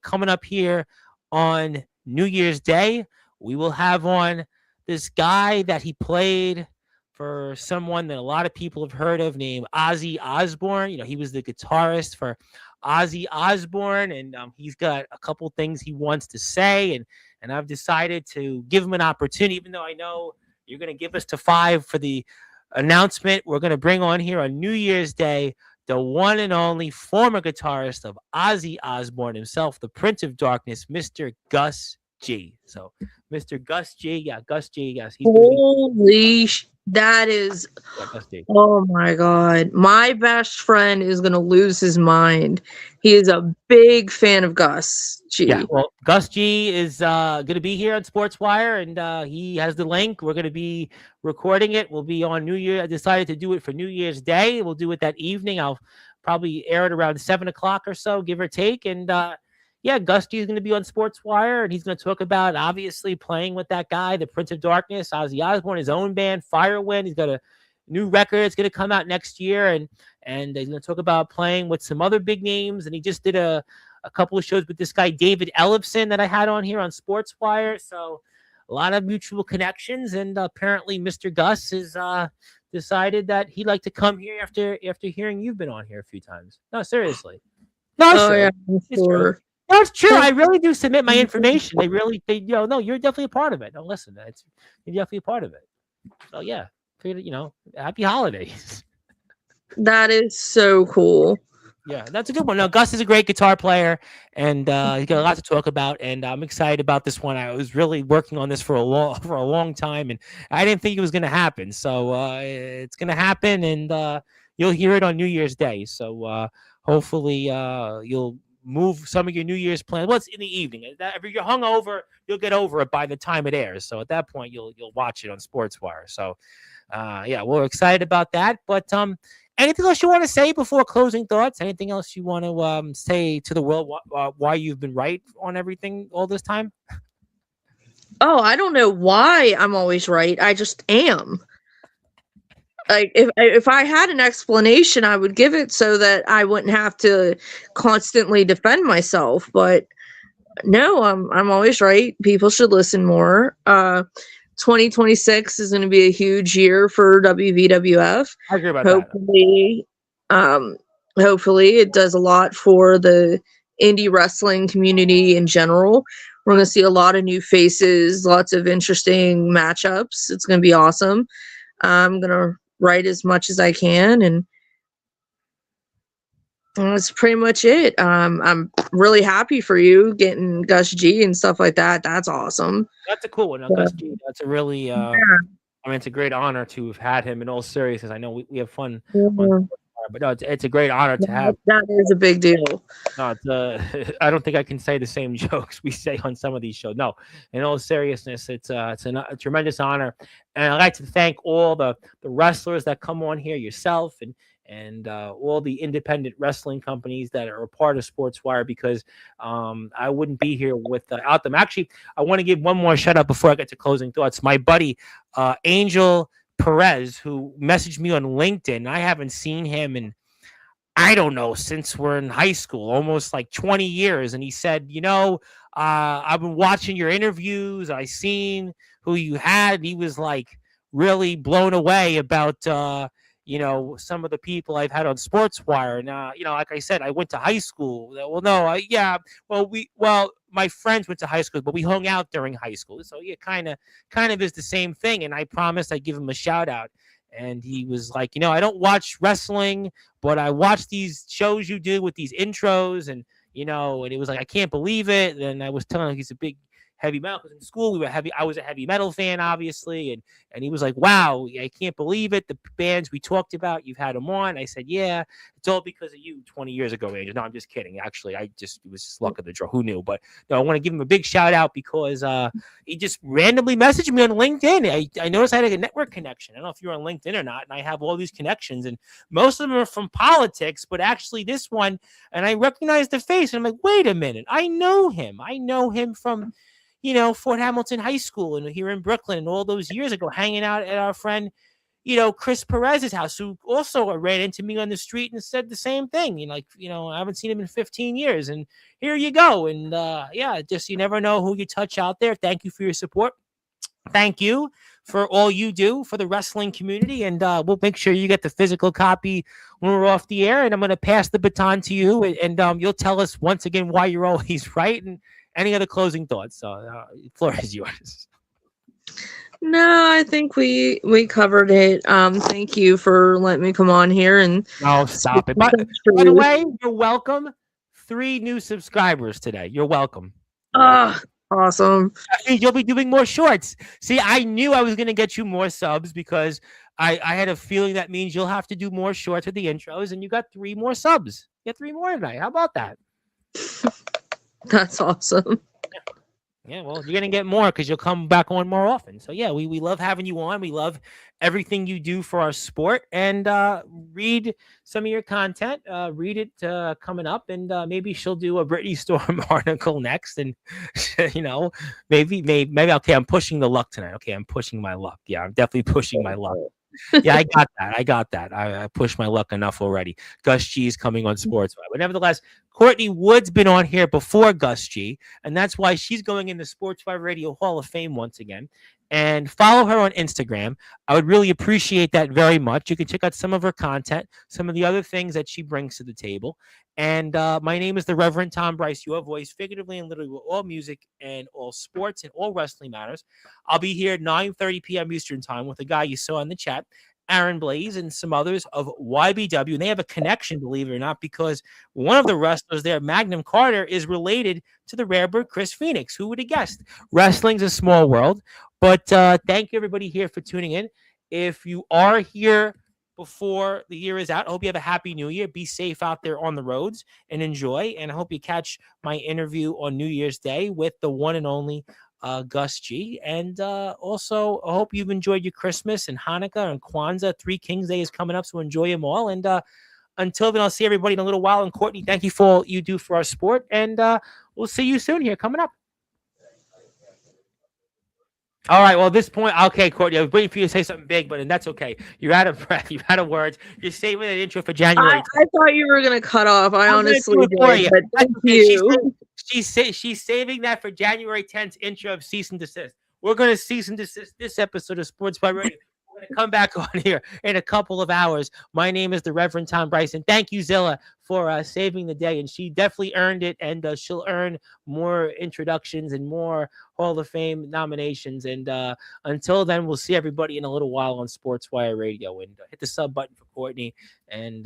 coming up here on New Year's Day, we will have on this guy that he played for someone that a lot of people have heard of, named Ozzy Osbourne. He was the guitarist for Ozzy Osbourne, and he's got a couple things he wants to say, and I've decided to give him an opportunity, even though I know you're going to give us to 5 for the announcement. We're going to bring on here on New Year's Day the one and only former guitarist of Ozzy Osbourne himself, the Prince of Darkness, Mr. Gus G. So, Mr. Gus G, Gus G, yes, he's Holy that is, oh my God. My best friend is going to lose his mind. He is a big fan of Gus G. Yeah, well, Gus G is going to be here on Sportswire, and he has the link. We're going to be recording it. We'll be on New Year. I decided to do it for New Year's Day. We'll do it that evening. I'll probably air it around 7 o'clock or so, give or take. And yeah, Gus G is going to be on Sportswire, and he's going to talk about, obviously, playing with that guy, the Prince of Darkness, Ozzy Osbourne, his own band, Firewind. He's got a new record. It's going to come out next year, and he's going to talk about playing with some other big names. And he just did a couple of shows with this guy, David Ellefson, that I had on here on Sportswire. So a lot of mutual connections, and apparently Mr. Gus has decided that he'd like to come here after hearing you've been on here a few times. No, seriously. No, it's true. Yeah, It's true. No, it's true. I really do submit my information. No, you're definitely a part of it. No, listen, you're definitely a part of it. So yeah, happy holidays. That is so cool. Yeah, that's a good one. Now, Gus is a great guitar player, and he's got a lot to talk about, and I'm excited about this one. I was really working on this for a long time, and I didn't think it was going to happen. So it's going to happen, and you'll hear it on New Year's Day. So hopefully you'll move some of your New Year's plans. Well, it's in the evening. If you're hungover, you'll get over it by the time it airs. So at that point, you'll watch it on Sportswire. So yeah, we're excited about that. But anything else you want to say before closing thoughts? Anything else you want to say to the world why you've been right on everything all this time? Oh, I don't know why I'm always right. I just am. Like if I had an explanation, I would give it so that I wouldn't have to constantly defend myself. But no, I'm always right. People should listen more. 2026 is going to be a huge year for WVWF. I agree about that. Hopefully it does a lot for the indie wrestling community in general. We're going to see a lot of new faces, lots of interesting matchups. It's going to be awesome. I'm going to write as much as I can, and that's pretty much it. I'm really happy for you getting Gus G and stuff like that. That's awesome. That's a cool one. Now, Gus G, that's a really I mean, it's a great honor to have had him. In all seriousness, I know we have fun on But no, it's a great honor to have. That is a big deal. No, it's, I don't think I can say the same jokes we say on some of these shows. No, in all seriousness, it's a tremendous honor, and I'd like to thank all the wrestlers that come on here, yourself and all the independent wrestling companies that are a part of Sportswire, because I wouldn't be here without them. Actually, I want to give one more shout out before I get to closing thoughts. My buddy Angel Perez, who messaged me on LinkedIn. I haven't seen him in, I don't know, since we're in high school, almost like 20 years. And he said, I've been watching your interviews. I seen who you had. He was like really blown away about, some of the people I've had on Sportswire. And, like I said, I went to high school. Well, no, my friends went to high school, but we hung out during high school. So yeah, kind of is the same thing. And I promised I'd give him a shout out. And he was like, I don't watch wrestling, but I watch these shows you do with these intros. And it was like, I can't believe it. And I was telling him he's a big heavy metal, because in school I was a heavy metal fan, obviously. And he was like, wow, I can't believe it. The bands we talked about, you've had them on. I said, yeah, it's all because of you 20 years ago, Angel. No, I'm just kidding. Actually, it was just luck of the draw. Who knew? But no, I want to give him a big shout out because he just randomly messaged me on LinkedIn. I noticed I had a network connection. I don't know if you're on LinkedIn or not. And I have all these connections, and most of them are from politics, but actually this one, and I recognize the face. And I'm like, wait a minute. I know him. I know him from Fort Hamilton High School and here in Brooklyn, and all those years ago, hanging out at our friend, Chris Perez's house, who also ran into me on the street and said the same thing. I haven't seen him in 15 years, and here you go. And just, you never know who you touch out there. Thank you for your support. Thank you for all you do for the wrestling community. And we'll make sure you get the physical copy when we're off the air. And I'm going to pass the baton to you, and you'll tell us once again why you're always right. And any other closing thoughts? So, the floor is yours. No, I think we covered it. Thank you for letting me come on here and. No, stop it. By the way, you're welcome. 3 new subscribers today. You're welcome. Awesome. You'll be doing more shorts. See, I knew I was going to get you more subs because I had a feeling that means you'll have to do more shorts with the intros, and you got 3 more subs. You got 3 more tonight. How about that? That's awesome. Yeah, well, you're going to get more because you'll come back on more often. So, yeah, we love having you on. We love everything you do for our sport. And read some of your content. Read it coming up. And maybe she'll do a Britney Storm article next. And, maybe, okay, I'm pushing the luck tonight. Okay, I'm pushing my luck. Yeah, I'm definitely pushing my luck. Yeah, I got that. I pushed my luck enough already. Gus G is coming on Sportswire. But nevertheless, Courtney Wood's been on here before Gus G, and that's why she's going in the Sportswire Radio Hall of Fame once again. And follow her on Instagram. I would really appreciate that very much. You can check out some of her content, some of the other things that she brings to the table. And my name is the Reverend Tom Bryce, your voice, figuratively and literally, with all music and all sports and all wrestling matters. I'll be here at 9:30 p.m. Eastern Time with the guy you saw in the chat, Aaron Blaze, and some others of YBW. And they have a connection, believe it or not, because one of the wrestlers there, Magnum Carter, is related to the Rarebird Chris Phoenix. Who would have guessed? Wrestling's a small world. But thank you, everybody, here for tuning in. If you are here before the year is out, I hope you have a happy new year. Be safe out there on the roads and enjoy. And I hope you catch my interview on New Year's Day with the one and only Gus G. And also, I hope you've enjoyed your Christmas and Hanukkah and Kwanzaa. 3 Kings Day is coming up, so enjoy them all. And until then, I'll see everybody in a little while. And Courtney, thank you for all you do for our sport. And we'll see you soon here coming up. All right. Well, at this point, okay, Courtney, I was waiting for you to say something big, but that's okay. You're out of breath. You're out of words. You're saving an intro for January. I thought you were going to cut off. I honestly did. But thank you. She's saving that for January 10th intro of Cease and Desist. We're going to cease and desist this episode of Sportswire Radio. We're going to come back on here in a couple of hours. My name is the Reverend Tom Bryson. Thank you, Zilla, for saving the day. And she definitely earned it. And she'll earn more introductions and more Hall of Fame nominations. And until then, we'll see everybody in a little while on Sportswire Radio. And hit the sub button for Courtney. And